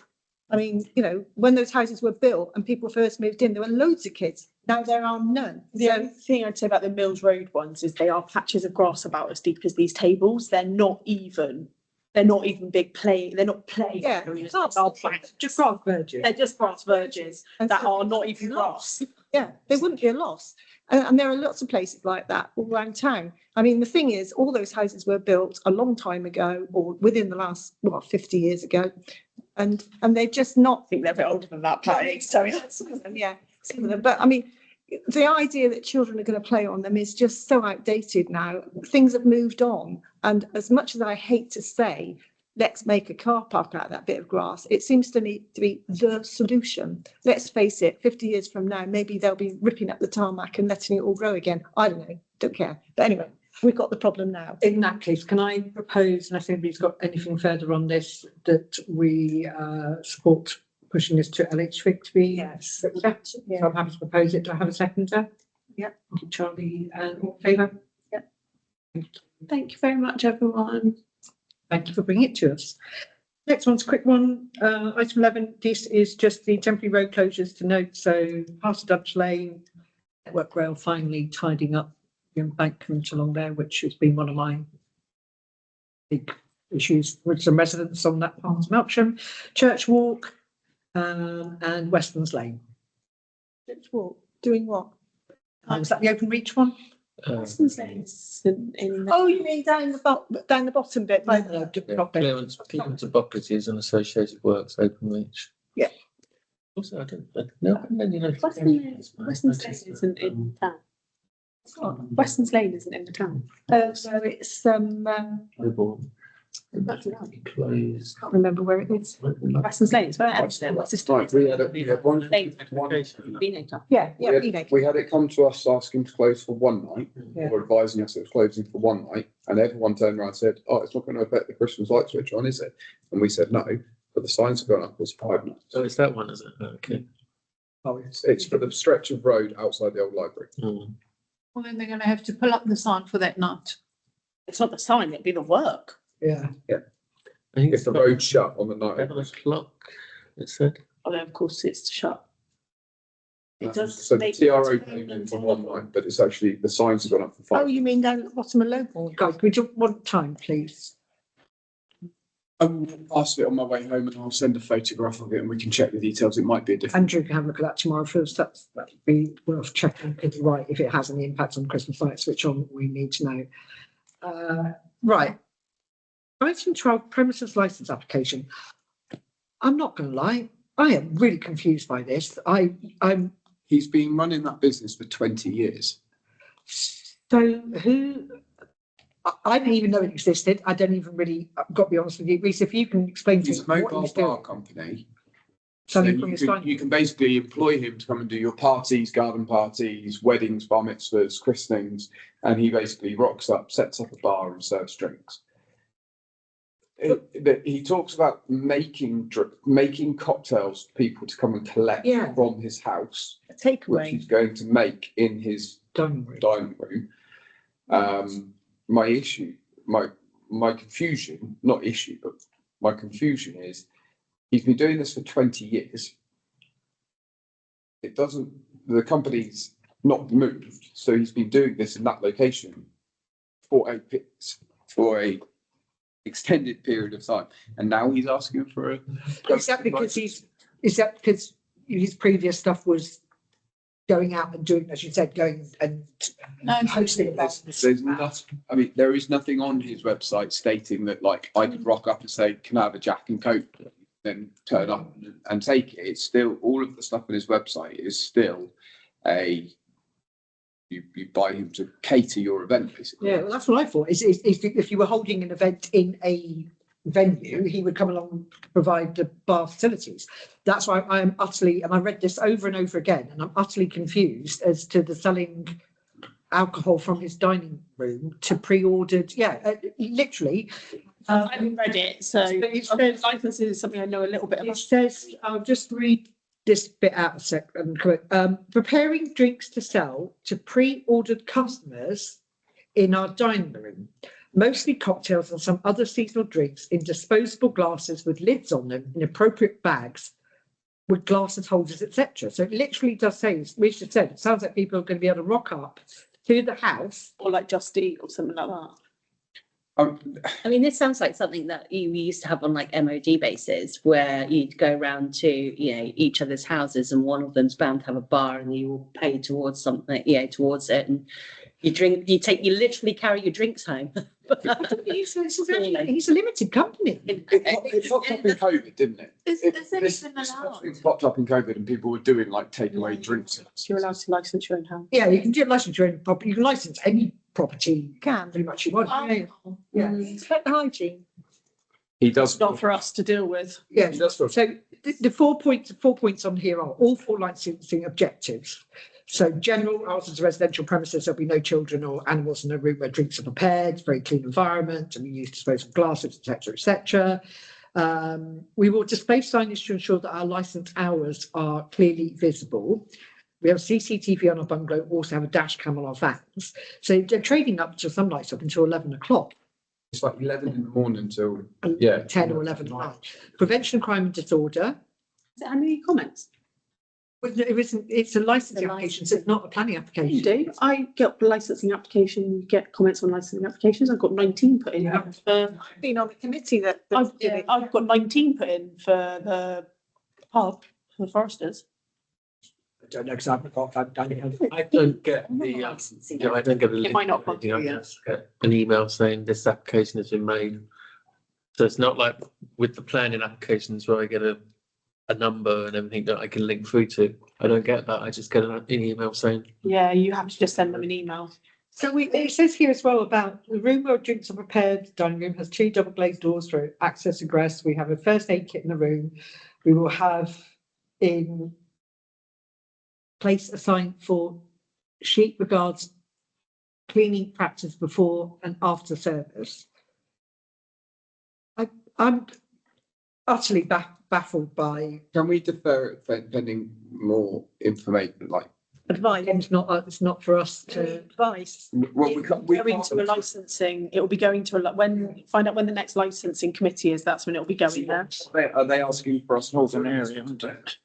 I mean, you know, when those houses were built and people first moved in, there were loads of kids. Now there are none. The only thing I'd say about the Mills Road ones is they are patches of grass about as deep as these tables. They're not even big playing. They're not playing. Yeah, just grass verges. They're just grass verges that are not even grass. Yeah, they wouldn't be a loss. And there are lots of places like that all around town. I mean, the thing is, all those houses were built a long time ago, or within the last 50 years ago, and they're just not. I think they're a bit older than that, Patty. So yeah, some of them. But I mean, the idea that children are going to play on them is just so outdated now. Things have moved on. And as much as I hate to say, let's make a car park out of that bit of grass, it seems to me to be the solution. Let's face it, 50 years from now, maybe they'll be ripping up the tarmac and letting it all grow again. I don't know, don't care. But anyway, we've got the problem now. In that case, can I propose, unless anybody's got anything further on this, that we support pushing this to LH to be looked at? So I'm happy to propose it. Do I have a seconder? Yeah. Thank you, Charlie. All in favour? Yeah. Thank you very much, everyone. Thank you for bringing it to us. Next one's a quick one. Item 11, this is just the temporary road closures to note. So past Dutch Lane, Network Rail finally tidying up the embankment along there, which has been one of my big issues with some residents on that part of Melksham. Church Walk and Westlands Lane. Church Walk, doing what? Was that the open reach one? Westlands Lane is in Oh, you mean down the bottom bit by the Clearance of properties and associated works, open reach. Yeah. Also, I don't know. Westlands Lane isn't in town. Westlands Lane isn't in the town. So it's Closed. can't remember where it is. Westlands Lane, it's where Amsterdam. What's this? Right, we had one. Yeah, We had it come to us asking to close for one night, Yeah. or advising us it was closing for one night, and everyone turned around and said, "Oh, it's not going to affect the Christmas light switch on, is it?" And we said no, but the signs have gone up as 5 nights. So it's that one, is it? Okay. Oh, It's for the stretch of road outside the old library. Well, then they're going to have to pull up the sign for that night. It's not the sign, it'll be the work. yeah. I think If the road's shut on the night. 11 o'clock, it said. Although of course it's shut. It does So the make- TRO came in for one night, but it's actually, the signs have gone up for Oh, 5. you mean down at the bottom of Lowbourne? Guys, we just want time, please. I will pass it on my way home and I'll send a photograph of it and we can check the details. It might be a different. Andrew can have a look at that tomorrow first. That'd be worth checking if it's right, if it has any impact on the Christmas light switch on, we need to know. Right. Item 12, premises license application. I'm not going to lie, I am really confused by this. I'm. He's been running that business for 20 years. So who? I didn't even know it existed. I don't even really, I've got to be honest with you, Reece, if you can explain to me He's a what mobile he's bar doing. company. So So you bring a sign. you can basically employ him to come and do your parties, garden parties, weddings, bar mitzvahs, christenings, and he basically rocks up, sets up a bar and serves drinks. He talks about making cocktails for people to come and collect Yeah. from his house, A which takeaway. he's going to make in his Dining room. dining room. My confusion, not issue, but my confusion is he's been doing this for 20 years. The company's not moved, so he's been doing this in that location for a extended period of time, and now he's asking for a. Is that because his previous stuff was going out and doing, as you said, going and hosting events? There's nothing, I mean, there is nothing on his website stating that, like, I could rock up and say, "Can I have a Jack and Coke?" Then turn up and take it. It's still, all of the stuff on his website is still you buy him to cater your event, basically. Yeah, well, that's what I thought. Is if you were holding an event in a venue, he would come along and provide the bar facilities. That's why I am utterly, and I read this over and over again, and I'm utterly confused as to the selling alcohol from his dining room to pre-ordered. Yeah, literally. I haven't read it, so it says- licensing is something I know a little bit It about. says, I'll just read this bit out a sec. Preparing drinks to sell to pre-ordered customers in our dining room, mostly cocktails and some other seasonal drinks in disposable glasses with lids on them in appropriate bags with glasses holders, etc. So it literally does say, as Richard said, it sounds like people are going to be able to rock up to the house. Or like Just Eat or something like that. I mean, this sounds like something that you used to have on like MOD bases where you'd go around to, each other's houses and one of them's bound to have a bar and you all pay towards something, towards it. And you literally carry your drinks home. He's a limited company. It popped up in COVID, didn't it? Is This anything allowed? It popped up in COVID and people were doing like takeaway drinks. You're allowed to license your own house. Yeah, you can do license your own property. You can license any property You can. pretty much you want. Yeah, Yeah. Respect the hygiene. He does. Not for us to deal with. yeah. He does. So the 4 points on here are all 4 licensing objectives. So general, ours is a residential premises, there'll be no children or animals in a room where drinks are prepared, very clean environment, and we use disposable glasses, etc., etc. We will display signage to ensure that our licensed hours are clearly visible. We have CCTV on our bungalow, also have a dash cam on our vans. So they're trading up to some nights up until 11 o'clock. It's like 11 in the morning till 10 or 11 at night. Prevention of crime and disorder. Is there any comments? Well, no, it isn't, it's a licensing application, so it's not a planning application. You do. I get licensing application, get comments on licensing applications. I've got 19 put in. Yeah. I've been on the committee that. I've got 19 put in for the pub, for Foresters. I don't know, because I haven't got, I don't get the, yeah, I don't get a link. might not or anything. I yeah. just get an email saying this application has been made. So it's not like with the planning applications where I get a number and everything that I can link through to. I don't get that. I just get an email saying. Yeah, you have to just send them an email. So it says here as well about the room where drinks are prepared, dining room has 2 double glazed doors for access egress. We have a first aid kit in the room. We will have in place assigned for sheet regards cleaning practice before and after service. I'm utterly baffled by. Can we defer it pending more information, like? Advice. It's not for us to. Advice. Well, we Going to a licensing, it will be going to find out when the next licensing committee is, that's when it will be going there. Are they asking for us? Northern area, aren't it?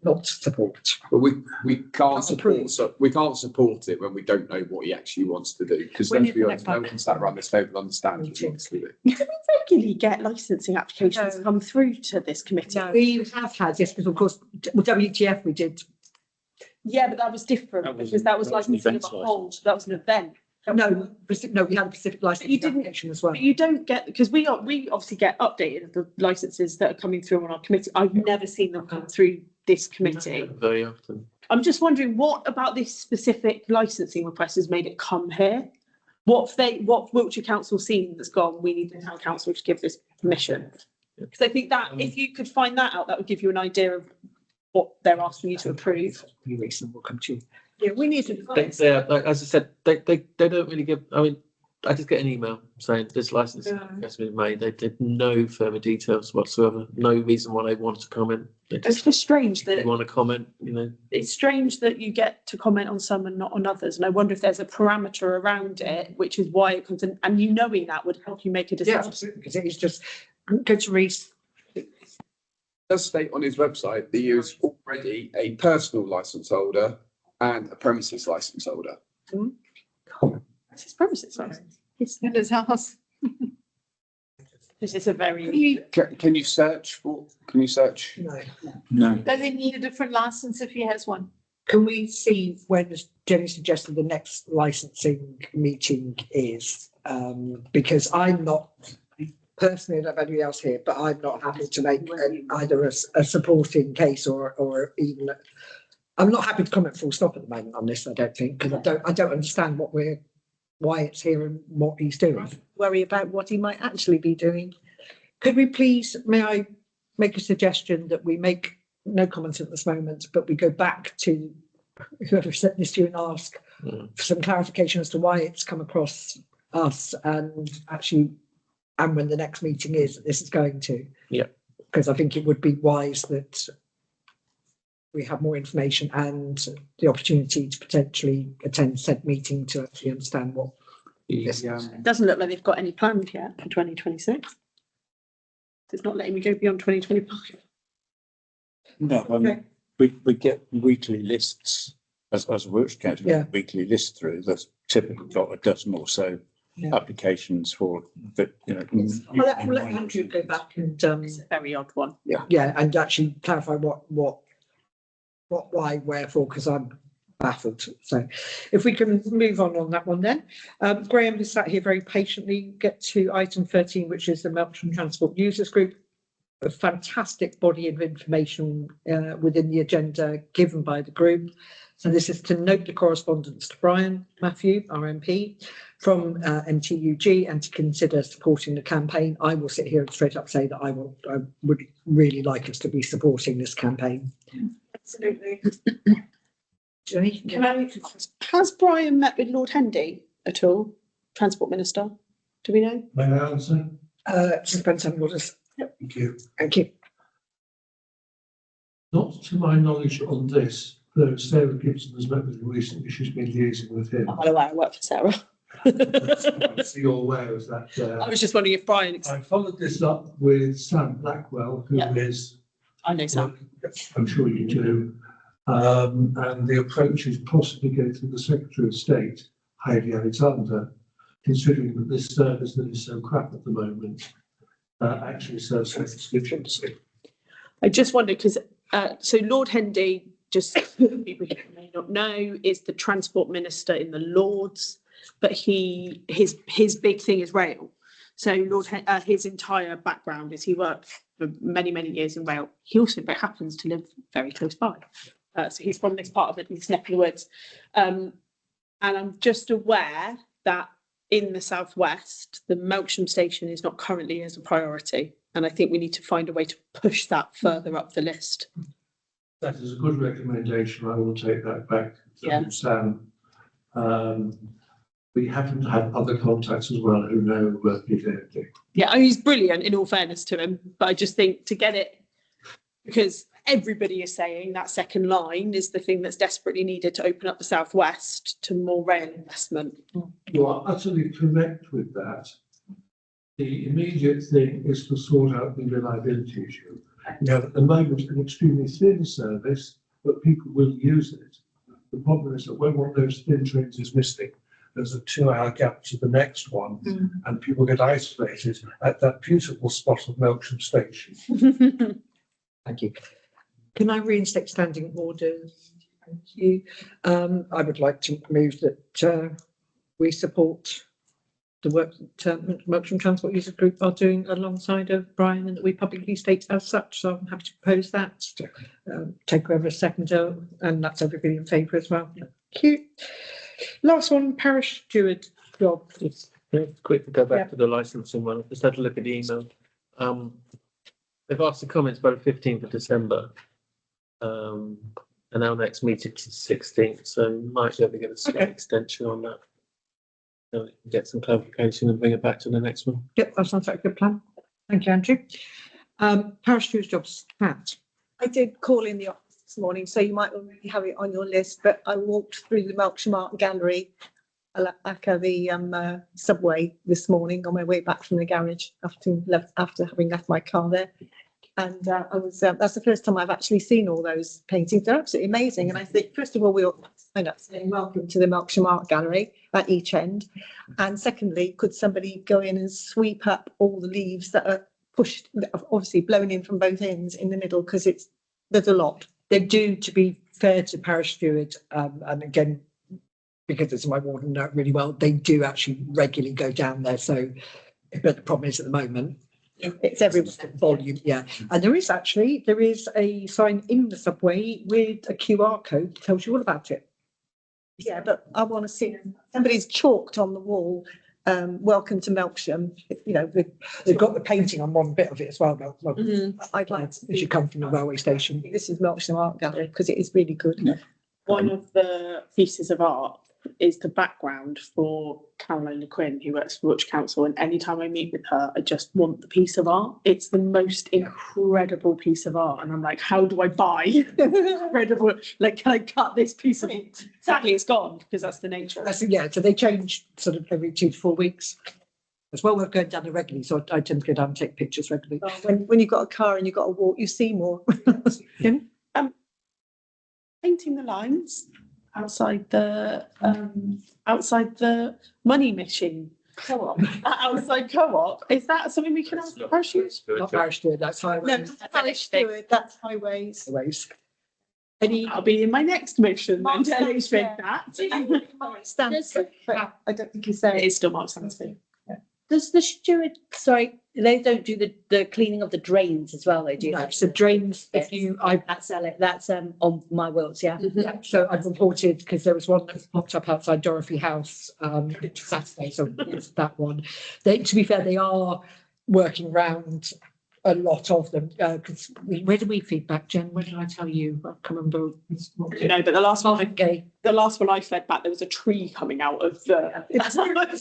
Not support. But we can't support, so we can't support it when we don't know what he actually wants to do. Because let's be honest, no one sat around this table understands what he wants to do. Do we regularly get licensing applications come through to this committee? We have had, yes, because of course, well, WTF we did. Yeah, but that was different because that was licensing of a whole, that was an event. No, we had a specific licensing application as well. But you don't get, because we obviously get updated the licenses that are coming through on our committee. I've never seen them come through this committee. Very often. I'm just wondering what about this specific licensing request has made it come here? What Wiltshire Council seen that's gone, we need the town council to give this permission? Because I think that if you could find that out, that would give you an idea of what they're asking you to approve. Be reasonable, come to you. Yeah, we need advice. Like, as I said, they don't really give. I mean, I just get an email saying this license has been made. They did no further details whatsoever. No reason why they want to comment. It's just strange that they want to comment. You know, it's strange that you get to comment on some and not on others. And I wonder if there's a parameter around it, which is why it comes in. And you knowing that would help you make a decision. Yeah, absolutely. Because it is just go to Reese. It does state on his website that he is already a personal license holder and a premises license holder. It's his premises license. It's in his house. This is a very. Can you search for? Can you search? No. Does he need a different license if he has one? Can we see when Jenny suggested the next licensing meeting is? Because I'm not personally, I don't know anybody else here, but I'm not happy to make either a supporting case or even. I'm not happy to comment full stop at the moment on this. I don't think because I don't understand why it's here and what he's doing. Worry about what he might actually be doing. Could we please, may I make a suggestion that we make no comments at this moment, but we go back to whoever sent this to you and ask for some clarification as to why it's come across us and when the next meeting is that this is going to. Yeah. Because I think it would be wise that we have more information and the opportunity to potentially attend said meeting to actually understand what this is. It doesn't look like they've got any planned yet for 2026. It's not letting me go beyond 2025. No, we get weekly lists as a Wiltshire County, weekly list through. That's typically got a dozen or so applications for that. You know, I'll let Andrew go back and it's a very odd one. Yeah, and actually clarify what, why, wherefore, because I'm baffled. So if we can move on that one then. Graham has sat here very patiently. Get to item 13, which is the Melksham Transport Users Group. A fantastic body of information within the agenda given by the group. So this is to note the correspondence to Brian Matthew, our MP, from MTUG, and to consider supporting the campaign. I will sit here and straight up say that I would really like us to be supporting this campaign. Absolutely. Jenny? Has Brian met with Lord Hendy at all, Transport Minister? Do we know? May I answer? Suspense and orders. Thank you. Thank you. Not to my knowledge on this, though Sarah Gibson has met with him recently. She's been liaising with him. I'm not aware. I work for Sarah. So you're aware of that. I was just wondering if Brian. I followed this up with Sam Blackwell, who is. I know Sam. I'm sure you do. And the approach is possibly going to the Secretary of State, Heidi Alexander, considering that this service that is so crap at the moment actually serves as constituency. I just wondered because so Lord Hendy, just people who may not know, is the Transport Minister in the Lords, but his big thing is rail. So his entire background is he worked for many years in rail. He also happens to live very close by. So he's from this part of it, this neck of the woods. And I'm just aware that in the southwest, the Melksham station is not currently as a priority. And I think we need to find a way to push that further up the list. That is a good recommendation. I will take that back to Sam. We haven't had other contacts as well who know Peter Hendy. Yeah, I mean, he's brilliant in all fairness to him, but I just think to get it, because everybody is saying that second line is the thing that's desperately needed to open up the southwest to more rail investment. You are utterly correct with that. The immediate thing is to sort out the reliability issue. You have at the moment an extremely thin service, but people will use it. The problem is that when one of those thin trains is missing, there's a 2-hour gap to the next one, and people get isolated at that beautiful spot of Melksham Station. Thank you. Can I reinstate standing orders? Thank you. I would like to move that we support the work that Melksham Transport Users Group are doing alongside of Brian, and that we publicly state as such. So I'm happy to propose that. Take whoever seconder, and that's everybody in favour as well. Thank you. Last one, parish steward job. Just quick to go back to the licensing one. I just had to look at the email. They've asked the comments by the 15th of December. And our next meeting is 16th, so we might be able to get a slight extension on that. So we can get some clarification and bring it back to the next one. Yep, that sounds like a good plan. Thank you, Andrew. Parish steward jobs, Pat. I did call in the office this morning, so you might already have it on your list, but I walked through the Melksham Art Gallery back of the subway this morning on my way back from the garage after having left my car there. And I was that's the first time I've actually seen all those paintings. They're absolutely amazing. And I think, first of all, we'll end up saying welcome to the Melksham Art Gallery at each end. And secondly, could somebody go in and sweep up all the leaves that are pushed, obviously blown in from both ends in the middle, because there's a lot. They do, to be fair to parish steward, and again, because it's my ward and know it really well, they do actually regularly go down there. So, but the problem is at the moment, it's every volume, and there is a sign in the subway with a QR code that tells you all about it. Yeah, but I want to see somebody's chalked on the wall, welcome to Melksham. You know, they've got the painting on one bit of it as well. I'd like to as you come from the railway station. This is Melksham Art Gallery because it is really good. One of the pieces of art is the background for Caroline Le Quinn, who works for Wiltshire Council, and anytime I meet with her, I just want the piece of art. It's the most incredible piece of art, and I'm like, how do I buy incredible? Like, can I cut this piece of it? Sadly, it's gone because that's the nature. So they change sort of every 2 to 4 weeks. As well, we're going down there regularly, so I tend to go down and take pictures regularly. When you've got a car and you've got to walk, you see more. Painting the lines outside the money machine co-op. Outside co-op, is that something we can ask for parish steward? Not parish steward, that's highways. No, parish steward, that's highways. Any That'll be in my next mission then, to illustrate that. Stansted, but I don't think he's there. It is still Mark Stansfield. Does the steward, sorry, they don't do the cleaning of the drains as well, they do? No, so drains, if you, That's on my wills, yeah. yeah, so I've reported, because there was one that popped up outside Dorothy House, Saturday, so it's that one. They, to be fair, they are working round a lot of them, because where did we feedback, Jen? Where did I tell you? I can't remember. No, but the last one, Okay. the last one I fed back, there was a tree coming out of the. It's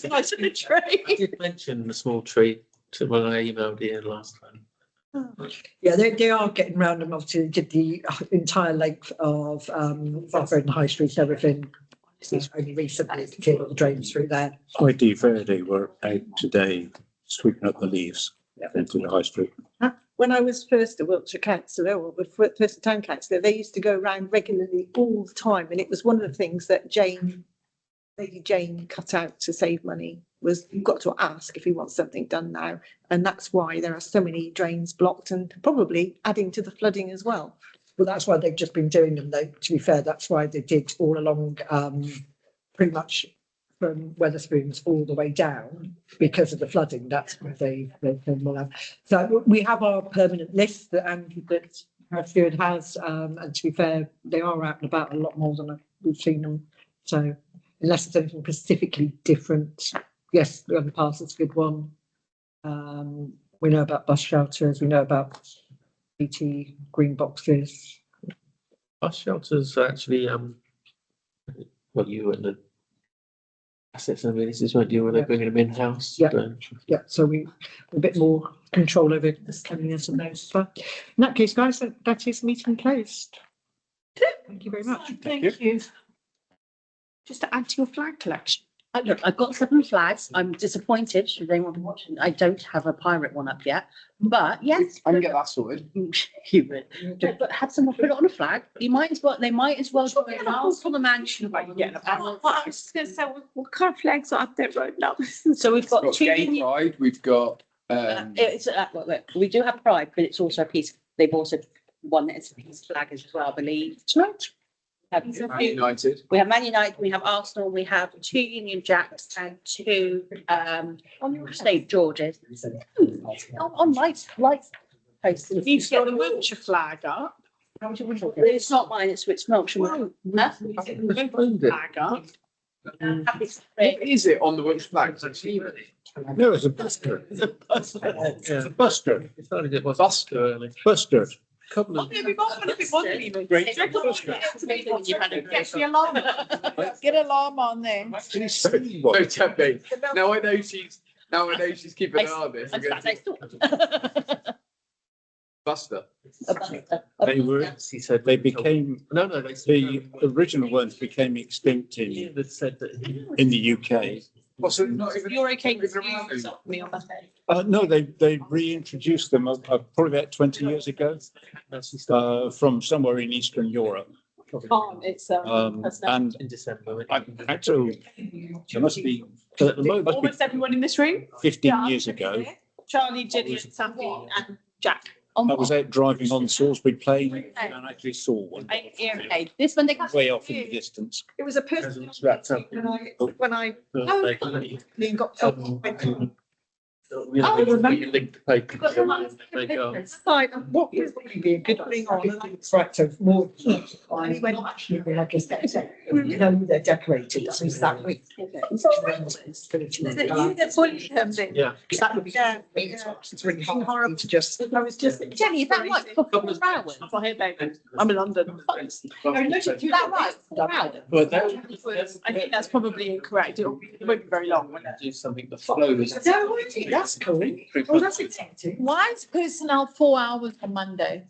nice in the tree. I did mention the small tree when I emailed Ian last time. Yeah, they are getting round and obviously did the entire length of Bath Road and High Street, everything. It's only recently to clear all the drains through there. ID Verde were out today sweeping up the leaves into the High Street. When I was first a Wiltshire councillor, or first a town councillor, they used to go around regularly all the time, and it was one of the things that Lady Jane cut out to save money, was you've got to ask if you want something done now, and that's why there are so many drains blocked and probably adding to the flooding as well. Well, that's why they've just been doing them, though, to be fair. That's why they did all along, pretty much from Wetherspoons all the way down, because of the flooding. That's what they will have. So we have our permanent list that our steward has, and to be fair, they are out and about a lot more than we've seen them. So unless there's anything specifically different, yes, the underpass is a good one. We know about bus shelters, we know about BT green boxes. Bus shelters are actually, well, you and the assets and releases, weren't you, when they're bringing them in-house? Yeah. Yeah, so we're a bit more control over this cleanliness and those as well. In that case, guys, that is meeting closed. Thank you very much. Thank you. Just to add to your flag collection. Look, I've got 7 flags. I'm disappointed, should anyone be watching. I don't have a pirate one up yet, but yes. I can get that sorted. You would. No, but have someone put it on a flag. You might as well, they might as well do it last for the mansion. I was just going to say, what kind of flags are up there right now? So we've got We've got 2 Gay Union. Pride, we've got It's look, we do have Pride, but it's also a piece. They've also one that's a piece flag as well, I believe. Tonight. Man United. We have Man United, we have Arsenal, we have 2 Union Jacks and 2 St George's. On lights posts. You need to get the Wiltshire flag up. It's not mine, it's Wiltshire. Huh? Flag up. What is it on the Wiltshire flag? No, it's a Buster. It's a bus. It's a Buster. It's not a good Buster, really. Buster. Couple of. We've got one if it wasn't even. Great. Get the alarm. Get alarm on there. No, Tabby. Now I know she's keeping an eye on this. I'm sat next door. Buster. They were, He said they became, no. the original ones became extinct Ian had said that. in the UK. What's it not even? You're okay with me on that? No, they reintroduced them probably about 20 years ago, from somewhere in Eastern Europe. It's And In December. actually, there must be But at the moment, almost everyone in this room. 15 years ago. Charlie, Gillian, Sappy and Jack. I was out driving on Salisbury Plain and actually saw one Okay, this one they can. way off in the distance. It was a person Presents wrapped up. when I They got told. You linked the paper. They go. Like, what would probably be a good thing on Right, so more. I went actually, like I said, you know, they're decorated, that means that week. Is it you that bullied him then? Yeah. That would be, it's really hard to just. I was just. Jenny, is that right? For 4 hours? I'm not here, baby. I'm in London. Is that right? 4 hours? Well, I think that's probably incorrect. It won't be very long, won't it? do something that flows. No, that's cool. Oh, that's exciting. Why is personnel 4 hours on Monday?